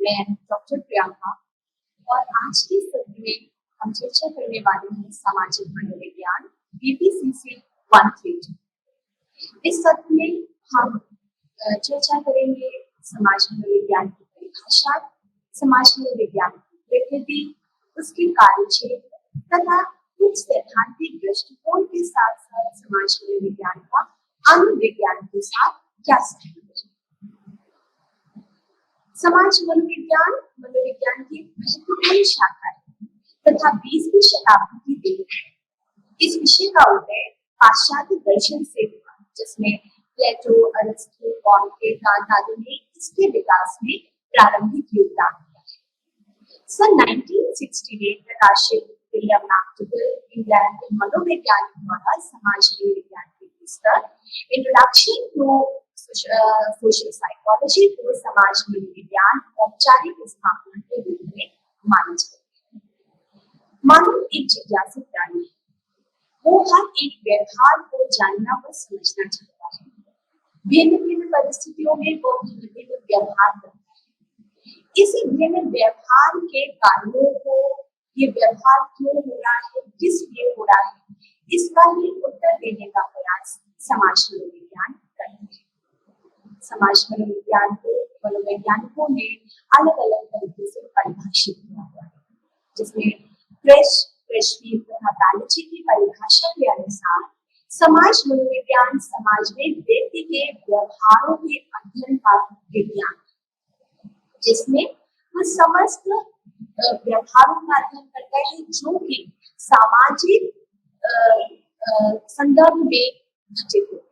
मैं डॉक्टर प्रियंका और आज के सत्र में हम चर्चा करने वाले हैं सामाजिक मनोविज्ञान बीपीसीसी 132। इस सत्र में हम चर्चा करेंगे समाज मनोविज्ञान की परिभाषा, समाज मनोविज्ञान की प्रकृति, उसके कार्यक्षेत्र तथा कुछ सैद्धांतिक दृष्टिकोण के साथ साथ समाज मनोविज्ञान का अनुविज्ञान के साथ क्या संबंध है। समाज मनोविज्ञान मनोविज्ञान की महत्वपूर्ण शाखा है तथा 20वीं शताब्दी की देन है। इस विषय का उदय पाश्चात्य दर्शन से हुआ, जिसमें प्लेटो, अरिस्टो, कॉन्क्रेट आदि ने इसके विकास में प्रारंभिक योगदान दिया है। सन 1960 में प्रकाशित विलियम मैक्सवेल इंग्लैंड के मनोवैज्ञानिक द्वारा समाज मनोविज्ञान की पुस्तक इंट्रोडक्शन टू सोशल साइकोलॉजी को समाज मनोविज्ञान औपचारिक स्थापना के रूप में माना जाता है। मानव एक जिज्ञासु प्राणी है, वो हर एक व्यवहार को जानना व समझना चाहता है। भिन्न भिन्न परिस्थितियों में वो भिन्न भिन्न व्यवहार करता है। इसी भिन्न व्यवहार के कारणों को, ये व्यवहार क्यों हो रहा है, किस लिए हो रहा है, इसका ही उत्तर देने का प्रयास समाज मनोविज्ञान करता है। समाज मनोविज्ञान को मनोवैज्ञानिकों ने अलग अलग तरीके से परिभाषित किया हुआ है, जिसमें प्रेस्की तथा बैनर्जी की परिभाषा के अनुसार समाज मनोविज्ञान समाज में व्यक्ति के व्यवहारों के अध्ययन का विज्ञान, जिसमें वह समस्त व्यवहारों का अध्ययन करता है जो कि सामाजिक संदर्भ में घटित होते हैं।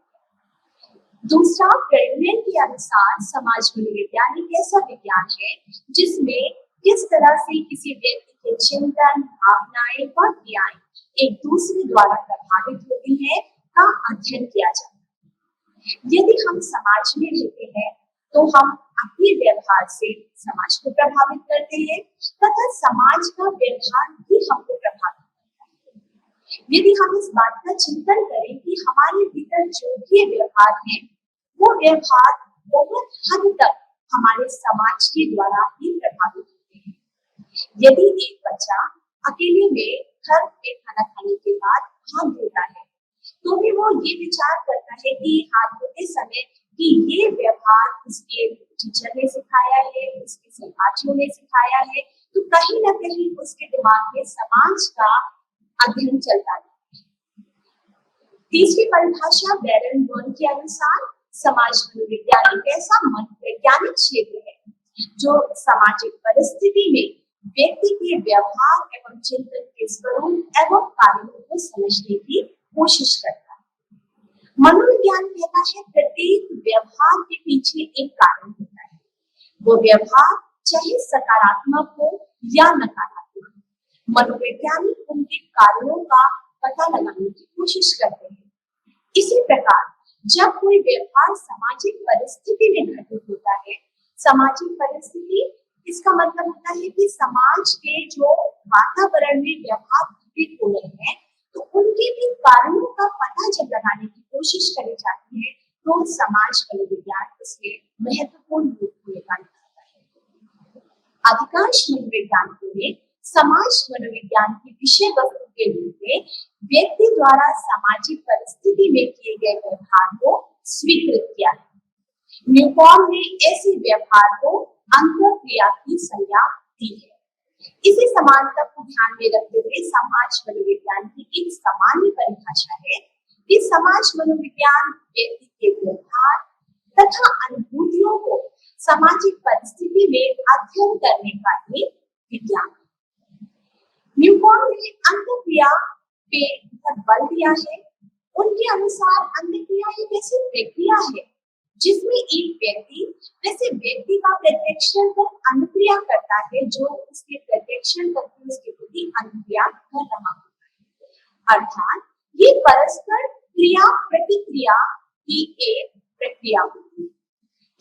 दूसरा, प्रेडमैन के अनुसार समाज मनोविज्ञान एक ऐसा विज्ञान है जिसमें किस तरह से किसी व्यक्ति के चिंतन, भावनाएं व क्रियाएं एक दूसरे द्वारा प्रभावित होती है का अध्ययन किया जाता है। यदि हम समाज में रहते हैं तो हम अपने व्यवहार से समाज को प्रभावित करते हैं तथा समाज का व्यवहार भी हमको प्रभावित करता है। यदि हम इस बात का चिंतन करें कि हमारे भीतर जो भी व्यवहार है वो व्यवहार बहुत हद तक हमारे समाज के द्वारा ही प्रभावित होते हैं। यदि एक बच्चा अकेले में घर में खाना खाने के बाद हाथ धोता है तो भी वो ये विचार करता है कि हाथ धोते समय कि ये व्यवहार उसके टीचर ने सिखाया है, उसके सहपाठियों ने सिखाया है, तो कहीं ना कहीं उसके दिमाग में समाज का अध्ययन चलता है। तीसरी परिभाषा बैरन बर्न के अनुसार समाज मनोविज्ञान एक ऐसा मनोवैज्ञानिक क्षेत्र है जो सामाजिक परिस्थिति में व्यक्ति के व्यवहार एवं चिंतन के स्वरूप एवं कारणों को समझने की कोशिश करता है। मनोविज्ञान कहता है प्रत्येक व्यवहार के पीछे एक कारण होता है, वो व्यवहार चाहे सकारात्मक हो या नकारात्मक। मनोवैज्ञानिक उनके कारणों का पता लगाने की कोशिश करते हैं। इसी प्रकार जब कोई व्यवहार सामाजिक परिस्थिति में घटित होता है, सामाजिक परिस्थिति इसका मतलब होता है कि समाज के जो वातावरण में व्यवहार घटित हो रहे हैं तो उनके भी कारणों का पता जब लगाने की कोशिश करी जाती है तो समाज मनोविज्ञान उसमें महत्वपूर्ण भूमिका निभाता है। अधिकांश मनोवैज्ञानिकों ने समाज मनोविज्ञान की विषय वस्तु के रूप में व्यक्ति द्वारा सामाजिक परिस्थिति में किए गए व्यवहार को स्वीकृत किया है। न्यूकॉर्न ने ऐसे व्यवहार को अंतःक्रिया की संज्ञा दी है। इसी समानता को ध्यान में रखते हुए समाज मनोविज्ञान की एक सामान्य परिभाषा है कि समाज मनोविज्ञान व्यक्ति के व्यवहार तथा अनुभूतियों को सामाजिक परिस्थिति में अध्ययन करने का एक विज्ञान है। न्यूकॉर्न ने अंतःक्रिया पे बहुत बल दिया है। उनके अनुसार अंतःक्रिया एक ऐसी प्रक्रिया है जिसमें एक व्यक्ति वैसे व्यक्ति का प्रत्यक्षण कर अनुक्रिया करता है जो उसके प्रत्यक्षण करके उसके प्रति अनुक्रिया कर रहा होता है। अर्थात ये परस्पर क्रिया प्रतिक्रिया की एक प्रक्रिया होती है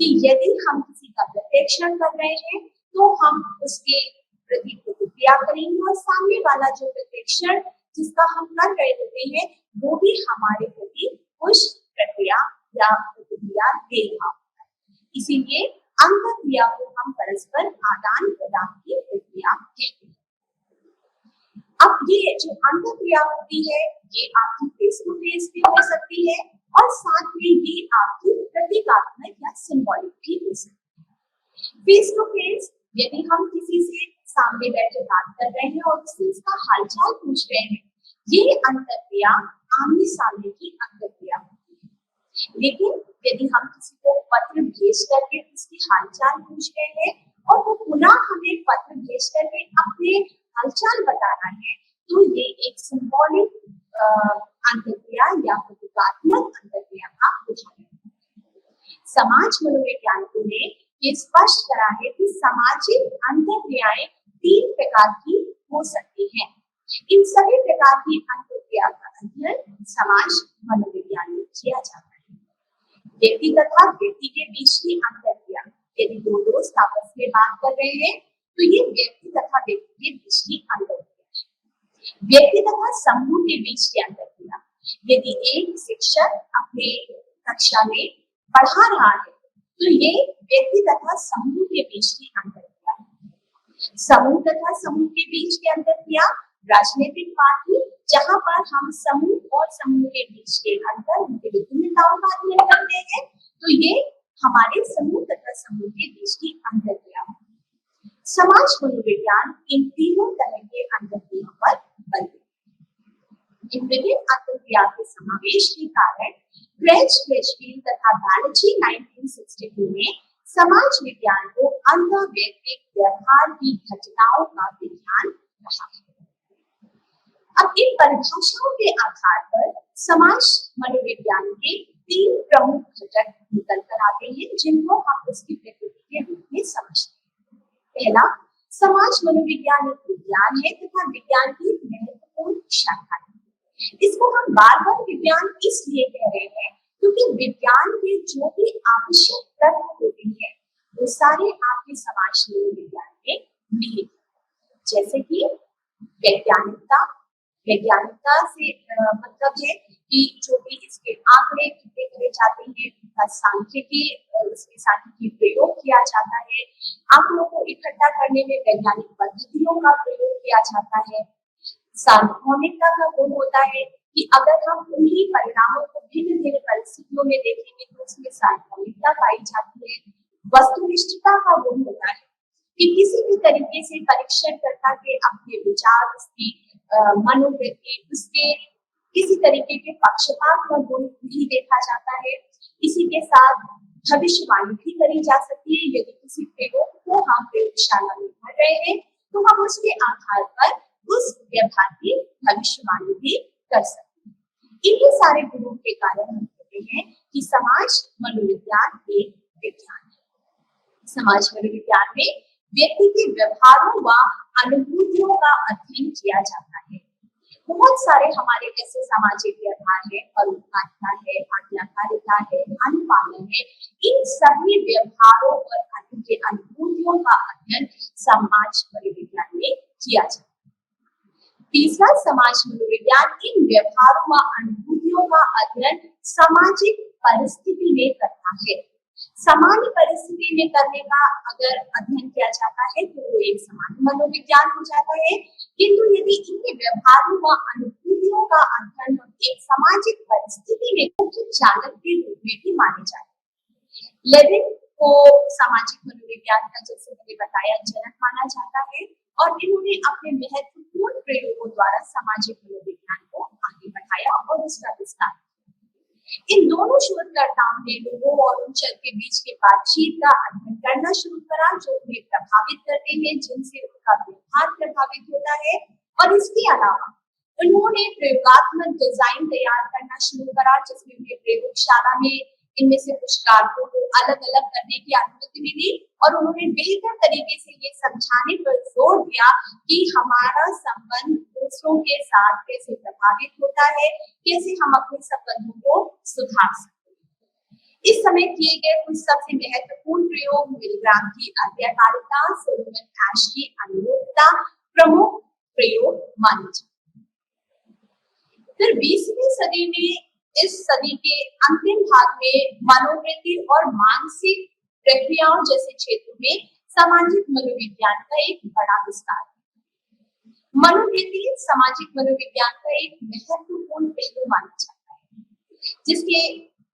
कि यदि हम किसी का प्रत्यक्षण कर रहे हैं तो हम उसके प्रति प्रतिक्रिया करेंगे और सामने वाला जो प्रत्यक्षण जिसका हम कर रहे होते हैं वो भी हमारे प्रति कुछ प्रक्रिया या प्रतिक्रिया दे रहा होता है। इसीलिए अंतःक्रिया को हम परस्पर आदान प्रदान की प्रक्रिया कहते हैं। अब ये जो अंतःक्रिया होती है ये आपकी फेस टू फेस भी हो सकती है और साथ में ये आपकी प्रतीकात्मक या सिंबॉलिक भी हो सकती है। फेस टू फेस यदि हम किसी से सामने बैठे बात कर रहे हैं और उससे उसका हालचाल पूछ रहे हैं, ये अंतःक्रिया आमने सामने की अंतःक्रिया होती है। लेकिन यदि हम किसी को पत्र भेज करके उसकी हालचाल पूछ रहे हैं और वो पुनः हमें पत्र भेज करके अपने हालचाल बताना है, तो ये एक सिंबॉलिक अंतःक्रिया या प्रतीकात्मक अंतःक्रिया का उदाहरण है। समाज मनोवैज्ञानिकों ने ये स्पष्ट करा है कि सामाजिक अंतःक्रियाएं 3 प्रकार की हो सकती हैं। इन सभी प्रकार की अंतःक्रिया का अध्ययन समाज मनोविज्ञान में किया जाता है। व्यक्ति तथा व्यक्ति के बीच की अंतःक्रिया, यदि दो दोस्त आपस में बात कर रहे हैं तो ये व्यक्ति तथा व्यक्ति के बीच की अंतःक्रिया है। व्यक्ति तथा समूह के बीच की अंतःक्रिया, यदि एक शिक्षक अपने कक्षा में पढ़ा रहा है तो ये व्यक्ति तथा समूह के बीच की अंतःक्रिया है। समूह तथा समूह के बीच की अंतःक्रिया राजनीतिक पार्टी, जहां पर हम समूह और समूह के बीच के अंतर, उनकी विभिन्नताओं का अध्ययन करते हैं, तो ये हमारे समूह तथा समूह के बीच की अंतःक्रिया है। समाज मनोविज्ञान इन तीनों तरह के अंतःक्रिया पर बल देता है। इन विभिन्न अंतःक्रिया के समावेश के कारण क्रेचफील्ड तथा बैनर्जी 1962 में समाज विज्ञान को अंतःवैयक्तिक व्यवहार की घटनाओं का विज्ञान कहा है। अब इन परिभाषाओं के आधार पर समाज मनोविज्ञान के 3 प्रमुख घटक निकल कर आते हैं, जिनको हम उसकी प्रकृति के रूप में समझते हैं। पहला, समाज मनोविज्ञान एक विज्ञान है तथा विज्ञान की महत्वपूर्ण शाखा है। इसको हम बार-बार विज्ञान इसलिए कह रहे हैं क्योंकि विज्ञान के जो भी आवश्यक तत्व होते हैं वो सारे आपके समाज मनोविज्ञान में निहित हैं। जैसे कि वैज्ञानिकता, वैज्ञानिकता से मतलब है कि जो भी इसके आंकड़े इकट्ठे करे जाते हैं, उनका सांख्यिकी, उसके सांख्यिकी प्रयोग किया जाता है। आंकड़ों को इकट्ठा करने में वैज्ञानिक पद्धतियों का प्रयोग किया जाता है। सार्वभौमिकता का गुण होता है कि अगर हम उन्हीं परिणामों को भिन्न भिन्न परिस्थितियों में देखेंगे तो उसमें सार्वभौमिकता पाई जाती है। वस्तुनिष्ठता का गुण होता है कि किसी भी तरीके से परीक्षण करता के अपने विचार, उसकी मनोवृत्ति, उसके किसी तरीके के पक्षपात का गुण नहीं देखा जाता है। इसी के साथ भविष्यवाणी भी करी जा सकती है। यदि किसी प्रयोग को हम प्रयोगशाला में कर रहे हैं तो हम उसके आधार पर उस व्यवहार की भविष्यवाणी भी कर सकते हैं। इन्हीं सारे गुणों के कारण हम कहते हैं कि समाज मनोविज्ञान एक विज्ञान है। समाज मनोविज्ञान में व्यक्ति के व्यवहारों व अनुभूतियों का अध्ययन किया जाता है। बहुत सारे हमारे ऐसे सामाजिक व्यवहार है, परोपकारिता है, आज्ञाकारिता है, अनुपालन है। इन सभी व्यवहारों और उनके अनुभूतियों का अध्ययन समाज मनोविज्ञान में किया जाता है। तीसरा, समाज मनोविज्ञान इन व्यवहारों व अनुभूतियों का अध्ययन सामाजिक परिस्थिति में करता है। सामान्य परिस्थिति में करने का अगर अध्ययन किया जाता है तो वो एक सामान्य मनोविज्ञान हो जाता है, किंतु यदि इनके व्यवहारों व अनुभूतियों का अध्ययन एक सामाजिक परिस्थिति में मुख्य चालक के रूप में भी माने जाते हैं। लेविन को सामाजिक मनोविज्ञान का, जैसे मैंने बताया, जनक माना जाता है और इन्होंने अपने महत्वपूर्ण प्रयोगों द्वारा सामाजिक मनोविज्ञान को आगे बढ़ाया और उसका विस्तार। इन दोनों शोधकर्ताओं ने लोगों और उनके के बीच के बातचीत का अध्ययन करना शुरू करा, जो उन्हें प्रभावित करते हैं, जिनसे उनका व्यवहार प्रभावित होता है। और इसके अलावा उन्होंने प्रयोगात्मक डिजाइन तैयार करना शुरू करा, जिसमें उन्हें प्रयोगशाला में इनमें से कुछ कारकों को अलग अलग करने की अनुमति मिली और उन्होंने बेहतर तरीके से ये समझाने पर जोर दिया कि हमारा संबंध दूसरों के साथ कैसे प्रभावित होता है, कैसे हम अपने संबंधों को सुधार सकते हैं। इस समय किए गए कुछ सबसे महत्वपूर्ण प्रयोग मिलग्राम की आज्ञाकारिता, सोलोमन एश की अनुरूपता प्रमुख प्रयोग माने जाते हैं। फिर 20वीं सदी में, इस सदी के अंतिम भाग में मनोवृत्ति और मानसिक प्रक्रियाओं जैसे क्षेत्रों में सामाजिक मनोविज्ञान का एक बड़ा विस्तार है। मनोवृत्ति सामाजिक मनोविज्ञान का एक महत्वपूर्ण पहलू माना जाता है, जिसके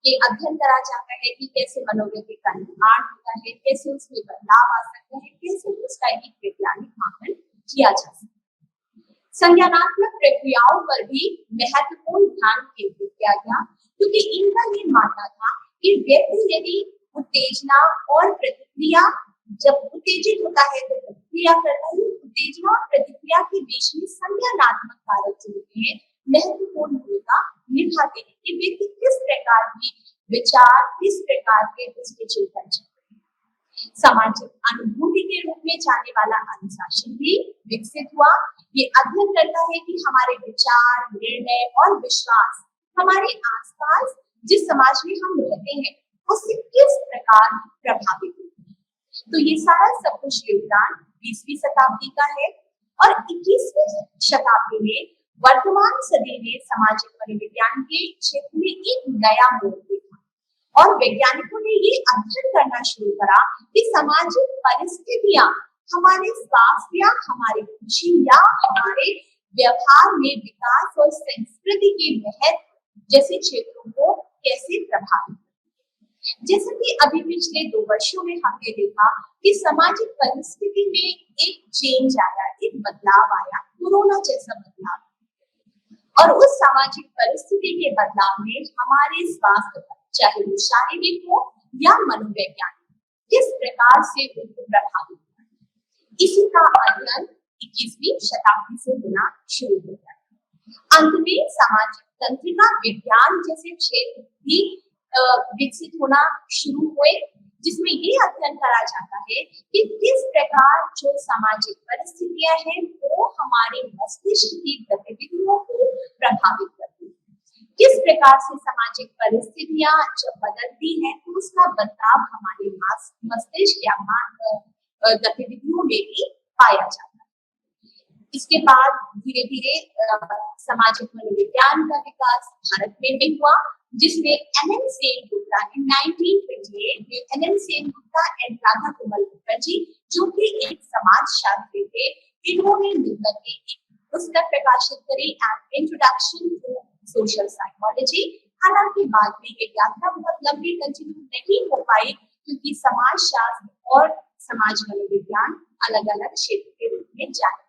ये अध्ययन करा जाता है कि कैसे मनोवृत्ति का निर्माण होता है, कैसे उसमें बदलाव आ सकता है, कैसे उसका एक वैज्ञानिक मापन किया जा सकता है। संज्ञानात्मक प्रक्रियाओं पर भी महत्वपूर्ण ध्यान केंद्रित किया गया, क्योंकि इनका ये मानना था कि व्यक्ति यदि उत्तेजना और प्रतिक्रिया, जब उत्तेजित होता है तो प्रतिक्रिया करता है, उत्तेजना और प्रतिक्रिया के बीच में संज्ञानात्मक कारक जो होते हैं महत्वपूर्ण भूमिका निभाते हैं कि व्यक्ति किस प्रकार की विचार, किस प्रकार के उसके चिंतन चलते हैं। सामाजिक अनुभूति के रूप में जाने वाला अनुशासन भी विकसित हुआ। ये अध्ययन करता है कि हमारे विचार, निर्णय और विश्वास हमारे आसपास जिस समाज में हम रहते हैं उससे किस प्रकार प्रभावित होते हैं। तो ये सारा सब कुछ योगदान 20वीं शताब्दी का है और 21वीं शताब्दी में वर्तमान सदी में सामाजिक मनोविज्ञान के क्षेत्र में एक नया मोड़ देखा और वैज्ञानिकों ने ये अध्ययन करना शुरू करा कि सामाजिक परिस्थितियां हमारे स्वास्थ्य या हमारी खुशी या हमारे व्यवहार में विकास और संस्कृति के महत्व जैसे क्षेत्रों को कैसे प्रभावित करती है। जैसे कि अभी पिछले 2 वर्षों में हमने देखा कि सामाजिक परिस्थिति में एक चेंज आया, एक बदलाव आया, कोरोना जैसा बदलाव, और उस सामाजिक परिस्थिति के बदलाव में हमारे स्वास्थ्य पर, चाहे वो शारीरिक हो या मनोवैज्ञानिक, किस प्रकार से उनको प्रभावित करता है। इसी का अध्ययन 21वीं शताब्दी से होना शुरू हो गया। अंत में सामाजिक तंत्रिका विज्ञान जैसे क्षेत्र भी विकसित होना शुरू हुए, जिसमें ये अध्ययन करा जाता है कि किस प्रकार जो सामाजिक परिस्थितियां हैं वो हमारे मस्तिष्क की गतिविधियों को प्रभावित करती है। किस प्रकार से सामाजिक परिस्थितियां जब बदलती हैं तो उसका बदलाव हमारे मस्तिष्क या गतिविधियों में भी पाया जाता है। इसके बाद धीरे धीरे सामाजिक मनोविज्ञान का विकास भारत में भी हुआ, जिसमें एन.एन. सेनगुप्ता in 1928 में एन.एन. सेनगुप्ता एंड राधा कोमल मुखर्जी, जो कि एक समाजशास्त्री थे, इन्होंने मिलकर के एक पुस्तक प्रकाशित करी, an introduction to social psychology. हालांकि बाद में ये यात्रा बहुत लंबी कंटिन्यू नहीं हो पाई, क्योंकि समाजशास्त्र और समाज मनोविज्ञान अलग अलग क्षेत्र के रूप में जाने।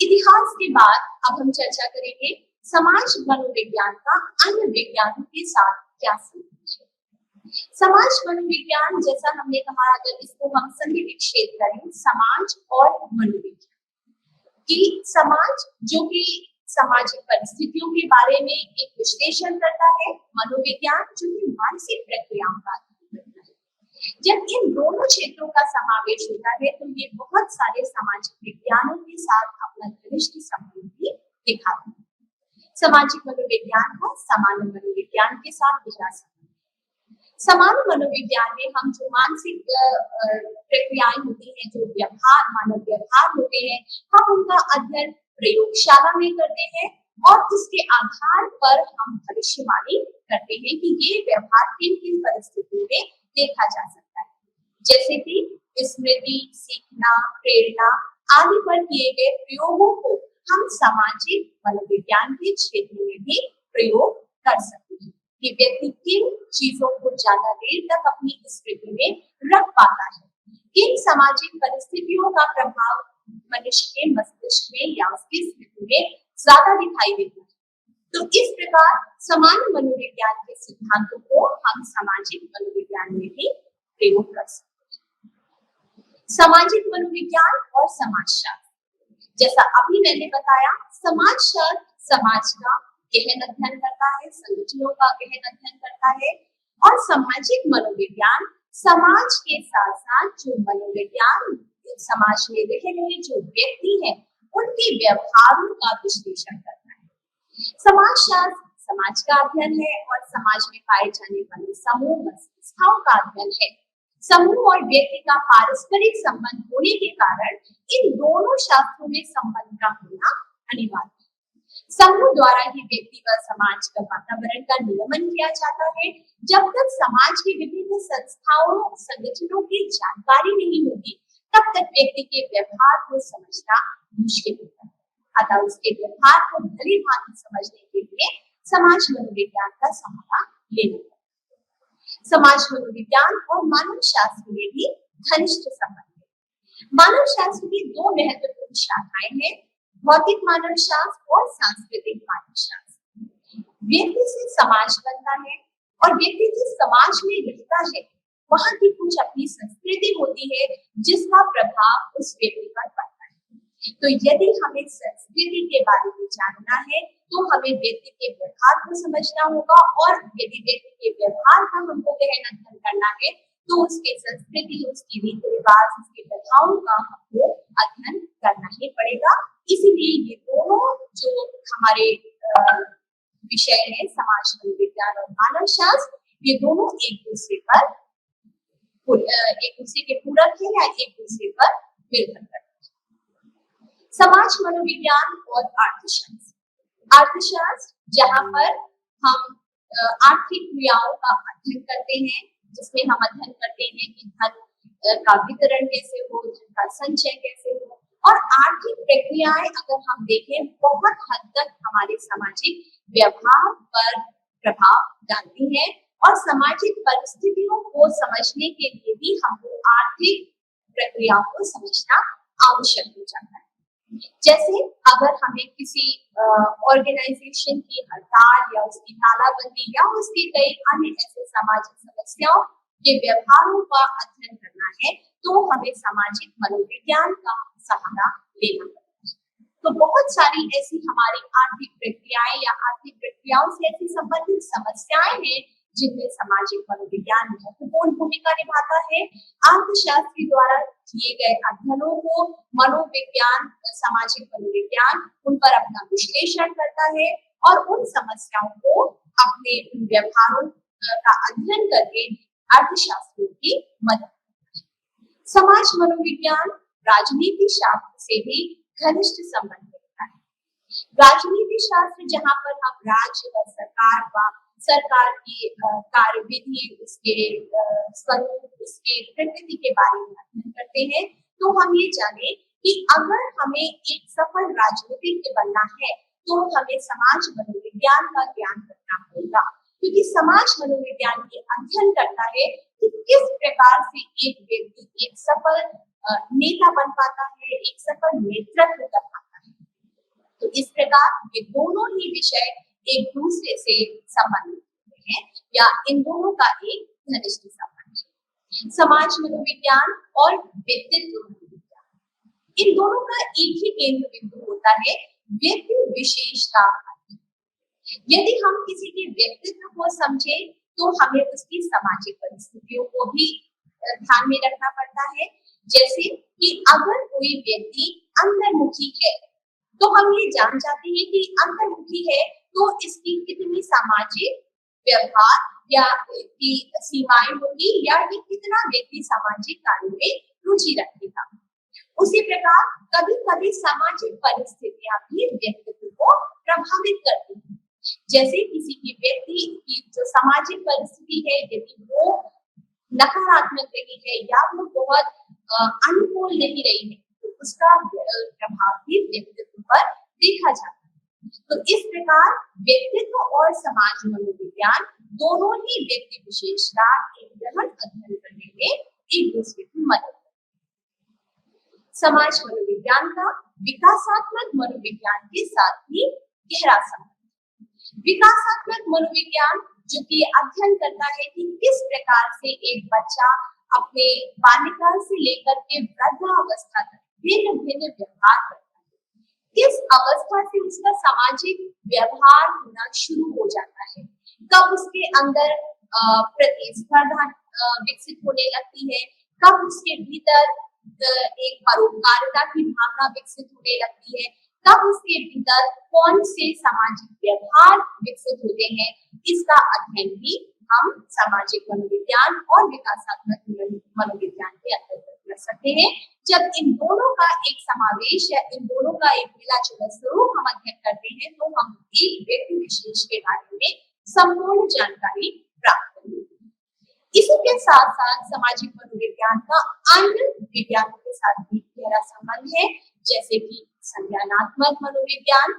इतिहास के बाद अब हम चर्चा करेंगे समाज मनोविज्ञान का अन्य विज्ञानों के साथ क्या संबंध है। समाज मनोविज्ञान, जैसा हमने कहा, अगर इसको हम संनिवेशित करें समाज और मनोविज्ञान कि समाज जो कि सामाजिक परिस्थितियों के बारे में एक विश्लेषण करता है, मनोविज्ञान जो कि मानसिक प्रक्रियाओं का अध्ययन करता है। जब इन दोनों क्षेत्रों का समावेश होता है तो ये बहुत सारे सामाजिक विज्ञानों के साथ अपना घनिष्ठ संबंध भी दिखाता है। सामाजिक मनोविज्ञान का सामान्य मनोविज्ञान के साथ गहरा संबंध। सामान्य मनोविज्ञान में हम जो मानसिक प्रक्रियाएं होती हैं, जो व्यवहार, मानव व्यवहार होते हैं, हम उनका अध्ययन प्रयोगशाला में करते हैं और उसके आधार पर हम भविष्यवाणी करते हैं कि ये व्यवहार किन किन परिस्थितियों में देखा जा सकता है। जैसे कि स्मृति, सीखना, प्रेरणा आदि पर किए गए प्रयोगों को हम सामाजिक मनोविज्ञान के क्षेत्र में भी प्रयोग कर सकते हैं कि व्यक्ति किन चीजों को ज्यादा देर तक अपनी स्मृति में रख पाता है, किन सामाजिक परिस्थितियों का प्रभाव मनुष्य के मस्तिष्क में या उसकी स्मृति में ज्यादा दिखाई देता है। तो इस प्रकार सामान्य मनोविज्ञान के सिद्धांतों को हम सामाजिक मनोविज्ञान में भी प्रयोग कर सकते हैं। सामाजिक मनोविज्ञान और समाजशास्त्र, जैसा अभी मैंने बताया, समाजशास्त्र समाज का गहन अध्ययन करता है, संगठनों का गहन अध्ययन करता है, और सामाजिक मनोविज्ञान समाज के साथ साथ जो मनोविज्ञान समाज में रह रहे जो व्यक्ति हैं उनके व्यवहारों का विश्लेषण करता है। समाजशास्त्र समाज का अध्ययन है और समाज में पाए जाने वाले समूह व्यवस्थाओं का अध्ययन है। समूह और व्यक्ति का पारस्परिक संबंध होने के कारण इन दोनों शास्त्रों में संबंध का होना अनिवार्य है। समूह द्वारा ही व्यक्ति व समाज का वातावरण का नियमन किया जाता है। जब तक समाज की विभिन्न संस्थाओं संगठनों की जानकारी नहीं होगी, तब तक व्यक्ति के व्यवहार को समझना मुश्किल होता है। अतः उसके व्यवहार को भली भांति समझने के लिए समाज मनोविज्ञान का सहारा लेना है। समाज मनोविज्ञान और मानव शास्त्र में भी घनिष्ठ संबंध है। मानव शास्त्र की दो महत्वपूर्ण शाखाएं हैं, भौतिक मानव शास्त्र और सांस्कृतिक मानव शास्त्र। व्यक्ति से समाज बनता है और व्यक्ति जिस समाज में रहता है वहां की कुछ अपनी संस्कृति होती है जिसका प्रभाव उस व्यक्ति पर पड़ता है। तो यदि हमें संस्कृति के बारे में जानना है तो हमें व्यक्ति के व्यवहार को समझना होगा, और यदि व्यक्ति के व्यवहार का हमको गहन अध्ययन करना है तो उसके संस्कृति, उसकी रीति रिवाज, उसकी प्रथाओं का हमको अध्ययन करना ही पड़ेगा। इसीलिए ये दोनों जो हमारे विषय है, समाज मनोविज्ञान और मानव शास्त्र, ये दोनों एक दूसरे के पूरक है या एक दूसरे पर निर्भर करते हैं। समाज मनोविज्ञान और अर्थशास्त्र। अर्थशास्त्र जहाँ पर हम आर्थिक क्रियाओं का अध्ययन करते हैं, जिसमें हम अध्ययन करते हैं कि धन का वितरण कैसे हो, धन का संचय कैसे हो, और आर्थिक प्रक्रियाएं अगर हम देखें बहुत हद तक हमारे सामाजिक व्यवहार पर प्रभाव डालती हैं, और सामाजिक परिस्थितियों को समझने के लिए भी हमको आर्थिक प्रक्रियाओं को समझना आवश्यक हो जाता है। जैसे अगर हमें किसी ऑर्गेनाइजेशन की हड़ताल या उसकी तालाबंदी या उसकी कई अन्य ऐसे सामाजिक समस्याओं के व्यवहारों का अध्ययन करना है तो हमें सामाजिक मनोविज्ञान का सहारा लेना पड़ता है। तो बहुत सारी ऐसी हमारी आर्थिक प्रक्रियाएं या आर्थिक प्रक्रियाओं से ऐसी संबंधित समस्याएं हैं जिनमें सामाजिक मनोविज्ञान महत्वपूर्ण भूमिका निभाता है। अर्थशास्त्री द्वारा किए गए अध्ययनों को मनोविज्ञान, सामाजिक मनोविज्ञान उन पर अपना विश्लेषण करता है और उन समस्याओं को अपने व्यवहारों का अध्ययन करके अर्थशास्त्रियों की मदद करता है। समाज मनोविज्ञान राजनीति शास्त्र से भी घनिष्ठ संबंध रखता है। राजनीति शास्त्र जहाँ पर हम राज्य व सरकार की कार्यविधि, उसके स्वरूप, उसके प्रकृति के बारे में अध्ययन करते हैं, तो हम ये जाने कि अगर हमें एक सफल राजनीतिज्ञ बनना है तो हमें समाज मनोविज्ञान का ज्ञान रखना होगा, क्योंकि समाज मनोविज्ञान के अध्ययन करता है कि किस प्रकार से एक व्यक्ति एक सफल नेता बन पाता है, एक सफल नेतृत्व कर पाता है। तो इस प्रकार ये दोनों ही विषय एक दूसरे से संबंधित हैं या इन दोनों का एक घनिष्ठ संबंध है। समाज मनोविज्ञान और व्यक्तित्व मनोविज्ञान, इन दोनों का एक ही केंद्र बिंदु होता है, व्यक्ति विशेषता। यदि हम किसी के व्यक्तित्व को समझे तो हमें उसकी सामाजिक परिस्थितियों को भी ध्यान में रखना पड़ता है। जैसे कि अगर कोई व्यक्ति अंतर्मुखी है तो हम ये जान जाते हैं कि अंतर्मुखी है तो इसकी कितनी सामाजिक व्यवहार या की सीमाएं होगी या ये कितना व्यक्ति सामाजिक कार्यों में रुचि रखेगा। उसी प्रकार कभी कभी सामाजिक परिस्थितियां भी व्यक्तित्व को प्रभावित करती हैं। जैसे किसी की व्यक्ति की जो सामाजिक परिस्थिति है, यदि वो नकारात्मक रही है या वो बहुत अनुकूल नहीं रही है तो उसका प्रभाव भी व्यक्तित्व पर देखा जाता है। तो इस प्रकार व्यक्तित्व और समाज मनोविज्ञान दोनों ही व्यक्ति विशेषता एक गहन अध्ययन करने में एक दूसरे की मदद करते हैं। समाज मनोविज्ञान का विकासात्मक मनोविज्ञान के साथ भी गहरा संबंध। विकासात्मक मनोविज्ञान जो कि अध्ययन करता है कि किस प्रकार से एक बच्चा अपने बाल्यकाल से लेकर के वृद्धावस्था तक भिन्न भिन्न व्यवहार करता है, किस अवस्था से उसका सामाजिक व्यवहार होना शुरू हो जाता है, कब उसके अंदर प्रतिस्पर्धा विकसित होने लगती है, कब उसके भीतर एक परोपकारिता की भावना विकसित होने लगती है, कब उसके भीतर कौन से सामाजिक व्यवहार विकसित होते हैं, इसका अध्ययन भी हम सामाजिक मनोविज्ञान और विकासात्मक मनोविज्ञान के अंतर्गत कर सकते हैं जब इन दोनों का एक समावेश या इन दोनों का एक मिला जुला स्वरूप हम अध्ययन करते हैं तो हम एक व्यक्ति विशेष के बारे में संपूर्ण जानकारी प्राप्त करेंगे। इसी के साथ साथ सामाजिक मनोविज्ञान का अन्य विज्ञानों के साथ भी गहरा संबंध है, जैसे कि संज्ञानात्मक मनोविज्ञान।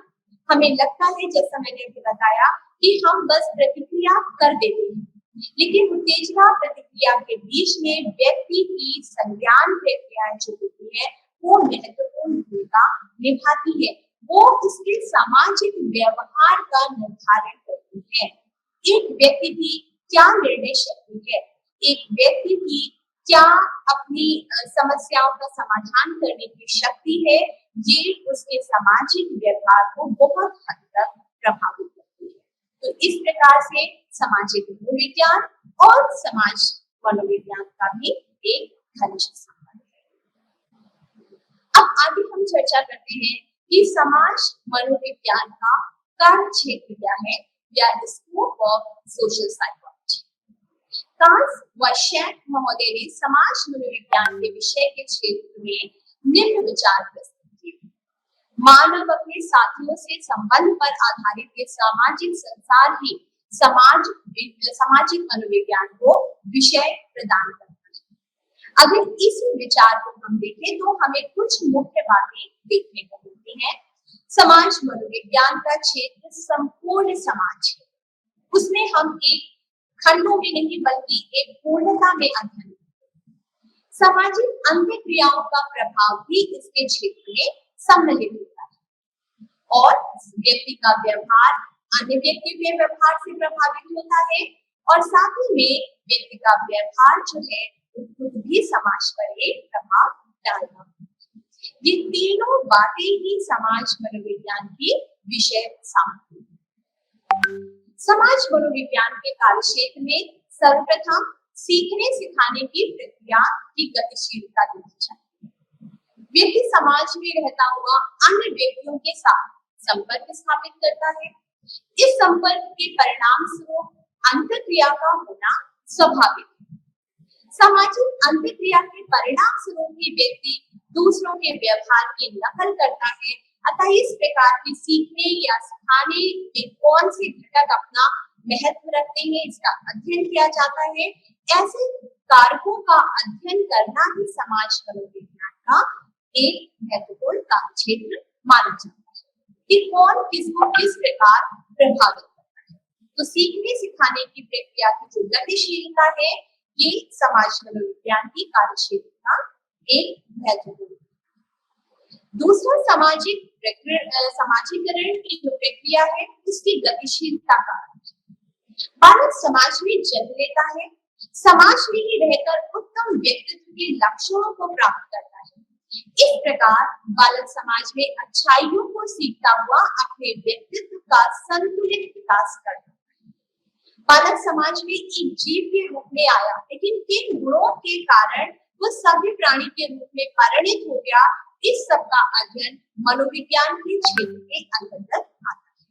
हमें लगता है, जैसा मैंने अभी बताया, कि हम बस प्रतिक्रिया कर देते हैं, लेकिन उत्तेजना प्रतिक्रिया के बीच में व्यक्ति की संज्ञान प्रक्रियाएं जो होती है वो महत्वपूर्ण भूमिका निभाती है। वो उसके सामाजिक व्यवहार का निर्धारण करती है। एक व्यक्ति की क्या निर्णय शक्ति है, एक व्यक्ति की क्या अपनी समस्याओं का समाधान करने की शक्ति है, ये उसके सामाजिक व्यवहार को बहुत हद तक प्रभावित करती है। तो इस प्रकार से सामाजिक मनोविज्ञान और समाज मनोविज्ञान का भी एक घनिष्ठ संबंध है। अब आगे हम चर्चा करते हैं कि समाज मनोविज्ञान का कार्य क्षेत्र क्या है या स्कोप ऑफ सोशल साइकोलॉजी। कांस व शेक महोदय ने समाज मनोविज्ञान के विषय के क्षेत्र में निम्न विचार प्रस्तुत किए। मानव अपने साथियों से संबंध पर आधारित ये सामाजिक संसार ही सामाजिक मनोविज्ञान को विषय प्रदान करता है। अगर इस विचार को हम देखें तो हमें कुछ मुख्य बातें देखने को मिलती हैं। समाज मनोविज्ञान का क्षेत्र संपूर्ण समाज है। उसमें हम एक खंडों में नहीं बल्कि एक पूर्णता में अध्ययन करते हैं। सामाजिक अंतःक्रियाओं का प्रभाव भी इसके क्षेत्र में सम्मिलित होता है और व्यक्ति का व्यवहार अन्य व्यक्ति के व्यवहार से प्रभावित होता है और साथ ही में व्यक्ति का व्यवहार जो है खुद भी समाज पर एक प्रभाव डालता है। ये तीनों बातें ही समाज मनोविज्ञान की विषय सामग्री है। समाज मनोविज्ञान के कार्यक्षेत्र में सर्वप्रथम सीखने सिखाने की प्रक्रिया की गतिशीलता देखी जाती है। व्यक्ति समाज में रहता हुआ अन्य व्यक्तियों के साथ संपर्क स्थापित करता है। इस संपर्क के परिणाम स्वरूप अंतःक्रिया का होना स्वाभाविक है। सामाजिक अंतःक्रिया के परिणाम स्वरूप ही व्यक्ति दूसरों के व्यवहार की नकल करता है। अतः इस प्रकार के सीखने या सिखाने में कौन से घटक अपना महत्व रखते हैं, इसका अध्ययन किया जाता है। ऐसे कारकों का अध्ययन करना ही समाज मनोविज्ञान का एक महत्वपूर्ण कार्यक्षेत्र माना जाता है कि कौन किसको किस प्रकार प्रभावित करता है। तो सीखने सिखाने की प्रक्रिया की जो गतिशीलता है ये समाज मनोविज्ञान की कार्यक्षेत्र का एक महत्वपूर्ण। दूसरा समाजीकरण की जो प्रक्रिया है उसकी गतिशीलता का बालक समाज में जन्म लेता है, समाज में ही रहकर उत्तम व्यक्तित्व के लक्षणों को प्राप्त करता है। इस प्रकार बालक समाज में अच्छाइयों को सीखता हुआ अपने व्यक्तित्व का संतुलित विकास करता है। बालक समाज में एक जीव के रूप में आया, लेकिन किन गुणों के कारण वह सभ्य प्राणी के रूप में परिणित हो गया, इस सब का अध्ययन मनोविज्ञान के क्षेत्र के अंतर्गत आता है।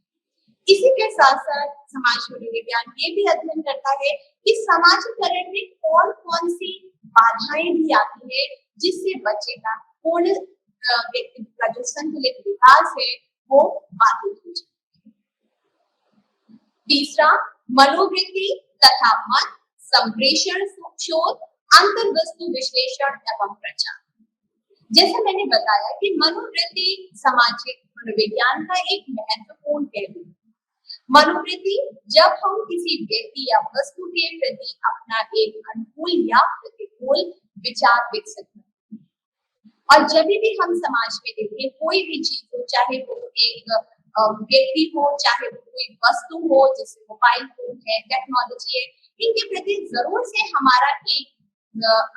इसी के साथ साथ समाज मनोविज्ञान ये भी अध्ययन करता है कि समाजीकरण में कौन कौन सी बाधाएं भी आती है जिससे बच्चे का पूर्ण व्यक्तित्व का जो संतुलित विकास है वो बाधित हो जाए। तीसरा, मनोवृत्ति तथा मन संप्रेषण शोध अंतर्वस्तु विश्लेषण एवं प्रचार। जैसे मैंने बताया कि मनोवृत्ति सामाजिक मनोविज्ञान का एक महत्वपूर्ण पहलू है। मनोवृत्ति जब हम किसी व्यक्ति या वस्तु के प्रति अपना एक अनुकूल या प्रतिकूल विचार विकसित करते हैं और जब भी हम समाज में देखें कोई भी चीज हो, चाहे वो एक व्यक्ति हो, चाहे वो कोई वस्तु हो, जैसे मोबाइल फोन है, टेक्नोलॉजी है, इनके प्रति जरूर से हमारा एक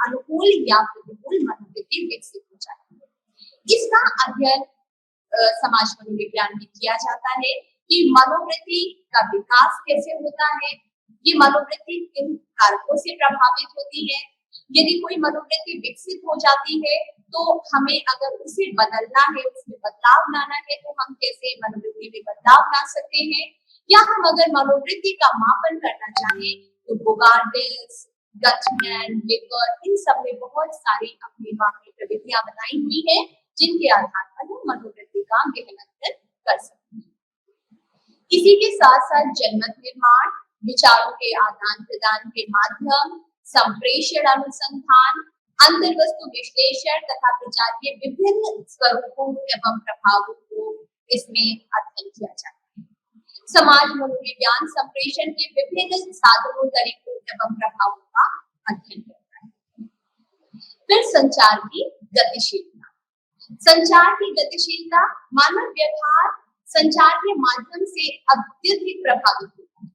अनुकूल या प्रतिकूल मनोवृत्ति विकसित हो जाती है। इसका अध्ययन समाज मनोविज्ञान में किया जाता है कि मनोवृत्ति का विकास कैसे होता है, ये मनोवृत्ति किन कारकों से प्रभावित होती है। यदि कोई मनोवृत्ति विकसित हो जाती है तो हमें अगर उसे बदलना है, उसमें बदलाव लाना है, तो हम कैसे मनोवृत्ति में बदलाव ला सकते हैं। या हम अगर मनोवृत्ति का मापन करना चाहें तो बोगार्डियस, गठन, लिकर, इन सब में बहुत सारी अपनी बाकी प्रवृत्तियां बनाई हुई हैं, जिनके आधार पर हम मनोवृत्ति का गहन अध्ययन कर सकते हैं। इसी के साथ साथ जनमत निर्माण, विचारों के आदान प्रदान के माध्यम, संप्रेषण अनुसंधान, अंतर्वस्तु विश्लेषण तथा विचार के विभिन्न स्वरूपों एवं प्रभावों को इसमें अध्ययन किया जाता है। समाज मनोविज्ञान संप्रेषण के विभिन्न साधनों, तरीकों एवं प्रभावों का अध्ययन करता है। फिर संचार की गतिशीलता। संचार की गतिशीलता, मानव व्यवहार संचार के माध्यम से अत्यधिक प्रभावित होता है।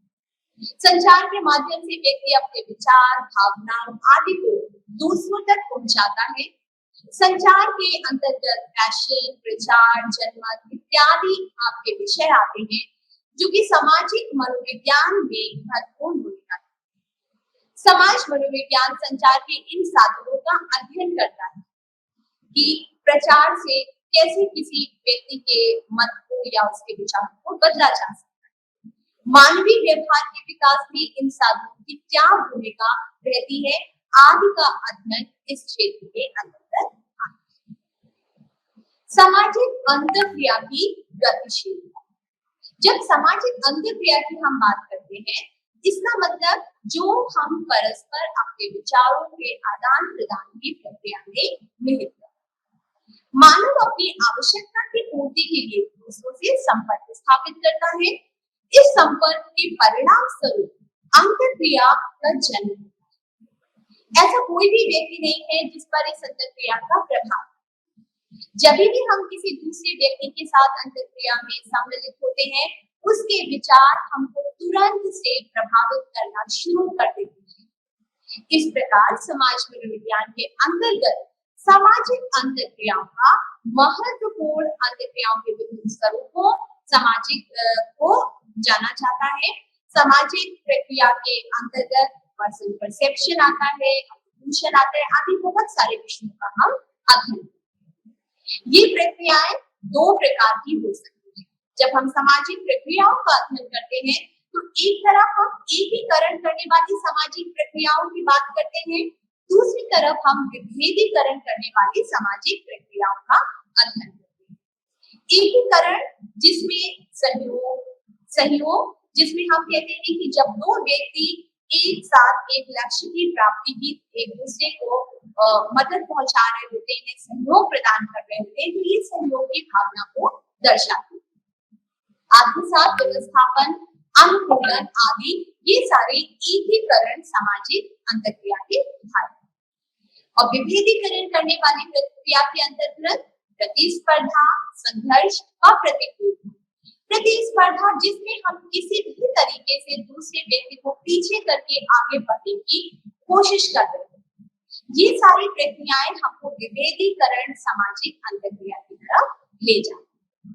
संचार के माध्यम से व्यक्ति अपने विचार, भावनाओं आदि को दूसरों तक पहुंचाता है। संचार के अंतर्गत फैशन, प्रचार, जनमत इत्यादि आपके विषय आते हैं, जो कि सामाजिक मनोविज्ञान में महत्वपूर्ण भूमिका है। समाज मनोविज्ञान संचार के इन साधनों का अध्ययन करता है कि प्रचार से कैसे किसी व्यक्ति के मत को या उसके विचार को बदला जा सकता है। मानवीय व्यवहार के विकास में इन साधनों की क्या भूमिका रहती है आदि का अध्ययन इस क्षेत्र के अंतर्गत आता है। सामाजिक अंतःक्रिया की गतिशीलता। जब सामाजिक अंतःक्रिया की हम बात करते हैं, इसका मतलब जो हम परस्पर अपने विचारों के आदान प्रदान की प्रक्रिया में निहित है। मानव अपनी आवश्यकता की पूर्ति के लिए दूसरों से संपर्क स्थापित करता है। इस संपर्क के परिणाम स्वरूप अंतःक्रिया का जन्म होता है। ऐसा कोई भी व्यक्ति नहीं है जिस पर इस अंतःक्रिया का प्रभाव। जब भी हम किसी दूसरे व्यक्ति के साथ अंतःक्रिया में सम्मिलित होते हैं, उसके विचार हमको तुरंत से प्रभावित करना शुरू कर देते हैं। इस प्रकार समाज मनोविज्ञान के अंतर्गत सामाजिक अंतःक्रियाओं का महत्वपूर्ण अंतःक्रियाओं के विभिन्न स्वरूपों सामाजिक को जाना जाता है। सामाजिक प्रक्रिया के अंतर्गत पर्सन परसेप्शन आता है, अट्रिब्यूशन आता है, आदि बहुत सारे विषयों का हम अध्ययन। ये प्रक्रियाएं दो प्रकार की हो सकती हैं। जब हम सामाजिक प्रक्रियाओं का अध्ययन करते हैं, तो एक तरफ हम एकीकरण करने वाली सामाजिक प्रक्रियाओं की बात करते हैं, दूसरी तरफ हम विभेदीकरण करने वाली सामाजिक प्रक्रियाओं का अध्ययन करते हैं। एकीकरण जिसमें सहयोग जिसमें हम कहते हैं कि जब दो व्यक्ति एक साथ एक लक्ष्य की प्राप्ति की एक दूसरे को मदद पहुंचा रहे होते हैं, सहयोग प्रदान कर रहे होते हैं, तो ये सहयोग की भावना को दर्शाती है। आत्मसात व्यवस्थापन, अनुकूलन आदि ये सारे एकीकरण सामाजिक अंतःक्रिया के उदाहरण। और विभेदीकरण करने वाली प्रक्रिया के अंतर्गत प्रतिस्पर्धा, संघर्ष और प्रतिकूल। प्रतिस्पर्धा जिसमें हम किसी भी तरीके से दूसरे व्यक्ति को पीछे करके आगे बढ़ने की कोशिश कर रहे हैं। ये सारी प्रक्रियाएं हमको विभेदीकरण सामाजिक अंतःक्रिया की तरफ ले जाती हैं।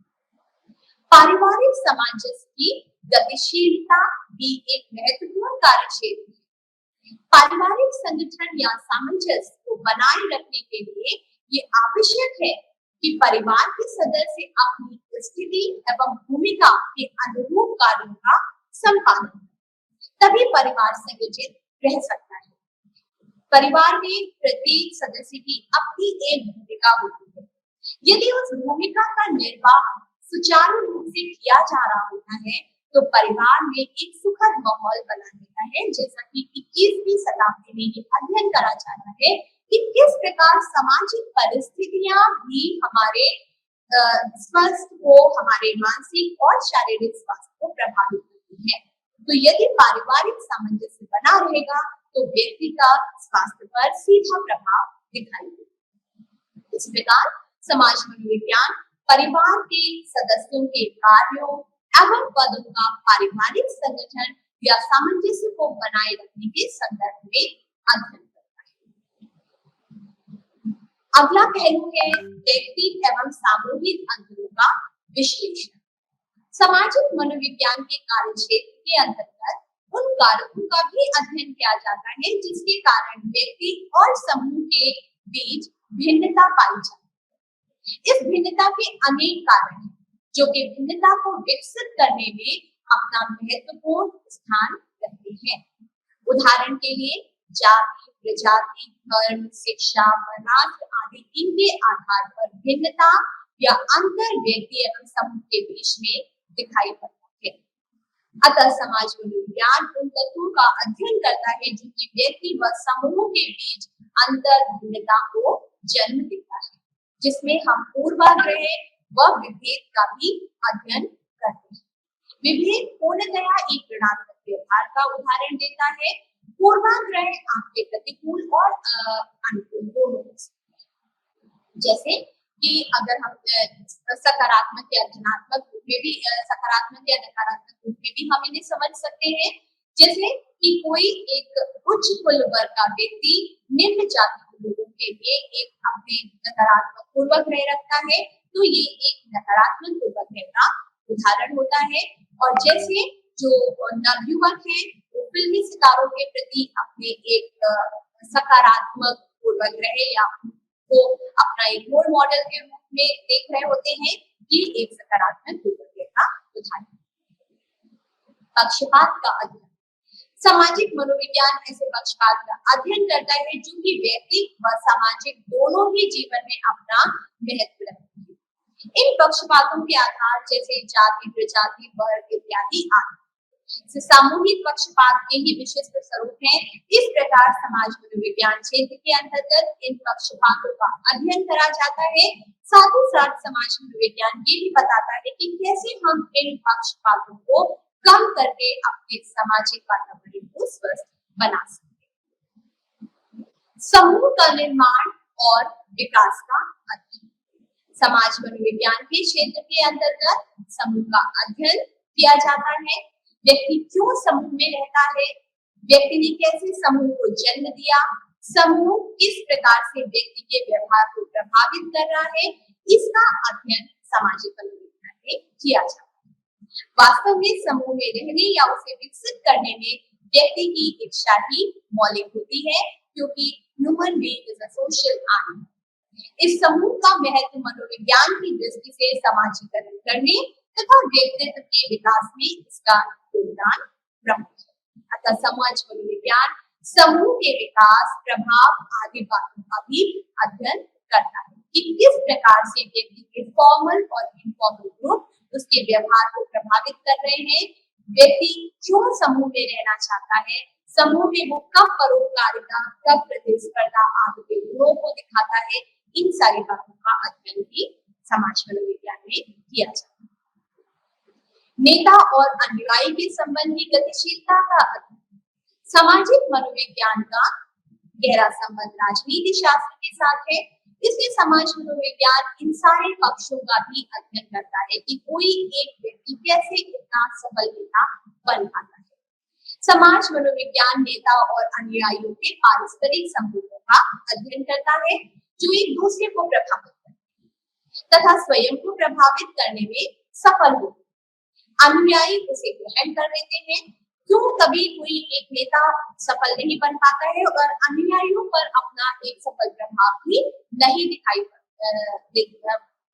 पारिवारिक सामंजस्य की गतिशीलता भी एक महत्वपूर्ण कार्य क्षेत्र है। पारिवारिक संगठन या सामंजस्य को बनाए रखने के लिए ये आवश्यक है कि परिवार के सदस्य अपनी स्थिति एवं भूमिका के अनुरूप कार्यों का संपादन करें, तभी परिवार संगठित रह सकता है। परिवार में प्रत्येक सदस्य की अपनी एक भूमिका होती है। यदि उस भूमिका का निर्वाह सुचारू रूप से किया जा रहा होता है, तो परिवार में एक सुखद माहौल बना रहता है। जैसा कि 21वीं शताब्दी में ये अध्ययन करा जा रहा है कि किस प्रकार सामाजिक परिस्थितियां भी हमारे स्वास्थ्य को, हमारे मानसिक और शारीरिक स्वास्थ्य को प्रभावित करती है। तो यदि पारिवारिक सामंजस्य बना रहेगा, तो व्यक्ति का स्वास्थ्य पर सीधा प्रभाव दिखाई देगा। इस प्रकार समाज मनोविज्ञान परिवार के सदस्यों के कार्यों एवं पदों का पारिवारिक संगठन या सामंजस्य को बनाए रखने के संदर्भ में अध्ययन करता है। अगला पहलू है व्यक्ति एवं सामूहिक अंतरों का विश्लेषण। सामाजिक मनोविज्ञान के कार्य क्षेत्र के अंतर्गत उन कारकों का भी अध्ययन किया जाता है जिसके कारण व्यक्ति और समूह के बीच भिन्नता पाई जाती है। इस भिन्नता के अनेक कारण हैं, जो कि भिन्नता को विकसित करने में अपना महत्वपूर्ण स्थान रखते हैं। उदाहरण के लिए जाति, प्रजाति, धर्म, शिक्षा, वर्णाश्रम आदि इनके आधार पर भिन्नता या अंतर व्यक्ति एवं समूह के बीच में दिखाई पड़ता है। अतः समाज मनोविज्ञान उन तत्वों का अध्ययन करता है जो कि व्यक्ति व समूह के बीच अंतर भिन्नता को जन्म देता है, जिसमें हम पूर्वाग्रह व विभेद का भी अध्ययन करते हैं। विभेद पूर्णतया एक ऋणात्मक व्यवहार का उदाहरण देता है। पूर्वाग्रह आपके प्रतिकूल और अनुकूल दोनों, जैसे कि अगर हम सकारात्मक या धनात्मक रूप में भी, सकारात्मक या नकारात्मक रूप में भी हम इन्हें समझ सकते हैं। जैसे कि कोई एक उच्च कुल वर्ग का व्यक्ति निम्न जाति के लोगों के लिए एक अपने नकारात्मक पूर्वाग्रह रखता है, तो ये एक नकारात्मक पूर्वाग्रह का उदाहरण होता है। और जैसे जो नवयुवक है वो फिल्मी सितारों के प्रति अपने एक सकारात्मक पूर्वाग्रह या वो अपना एक रोल मॉडल के रूप में देख रहे होते हैं, ये एक सकारात्मक पूर्वाग्रह का उदाहरण। पक्षपात का अध्ययन। सामाजिक मनोविज्ञान ऐसे पक्षपात का अध्ययन करता है जो कि व्यक्ति व सामाजिक दोनों ही जीवन में अपना महत्व रखते हैं। इन पक्षपातों के आधार जैसे जाति, प्रजाति, वर्ग इत्यादि आदि सामूहिक पक्षपात के ही विशिष्ट स्वरूप हैं। इस प्रकार समाज मनोविज्ञान क्षेत्र के अंतर्गत इन पक्षपातों का अध्ययन करा जाता है। साथ ही साथ समाज मनोविज्ञान ये भी बताता है कि कैसे हम इन पक्षपातों को कम करके अपने सामाजिक वातावरण को स्वस्थ बना सकते। समूह का निर्माण और विकास का अध्ययन। समाज मनोविज्ञान के क्षेत्र के अंतर्गत समूह का अध्ययन किया जाता है। व्यक्ति क्यों समूह में रहता है, व्यक्ति ने कैसे समूह को जन्म दिया, समूह किस प्रकार से व्यक्ति के व्यवहार को प्रभावित कर रहा है, इसका अध्ययन सामाजिक मनोविज्ञान में किया जाता है। वास्तव में समूह में रहने या उसे विकसित करने में व्यक्ति की इच्छा ही मौलिक होती है, क्योंकि human being is a social animal. इस समूह का महत्व मनोविज्ञान की दृष्टि से समाजीकरण करने तथा व्यक्तित्व के विकास में इसका योगदान प्रमुख है। अतः समाज मनोविज्ञान समूह के विकास, प्रभाव आदि बातों का भी अध्ययन करता है कि किस प्रकार से व्यक्ति के फॉर्मल और इनफॉर्मल ग्रुप उसके व्यवहार को प्रभावित कर रहे हैं, व्यक्ति क्यों समूह में रहना चाहता है, समूह में वो कब परोपकारिता, कब प्रतिस्पर्धा आदि के गुणों को दिखाता है। इन सारी बातों का अध्ययन भी समाज मनोविज्ञान में किया जाता है। नेता और अनुयायी के संबंध की गतिशीलता का अध्ययन। सामाजिक मनोविज्ञान का गहरा संबंध राजनीति शास्त्र के साथ है, इसलिए समाज मनोविज्ञान इन सारे पक्षों का भी अध्ययन करता है कि कोई एक व्यक्ति कैसे इतना सफल नेता बन पाता है। समाज मनोविज्ञान नेता और अनुयायियों के पारस्परिक संबंधों का अध्ययन करता है जो एक दूसरे को प्रभावित करते तथा स्वयं को प्रभावित करने में सफल होते। अनुयायी उसे ग्रहण कर लेते हैं। क्यों कभी कोई एक नेता सफल नहीं बन पाता है और अनुयायियों पर अपना एक सफल प्रभाव भी नहीं दिखाई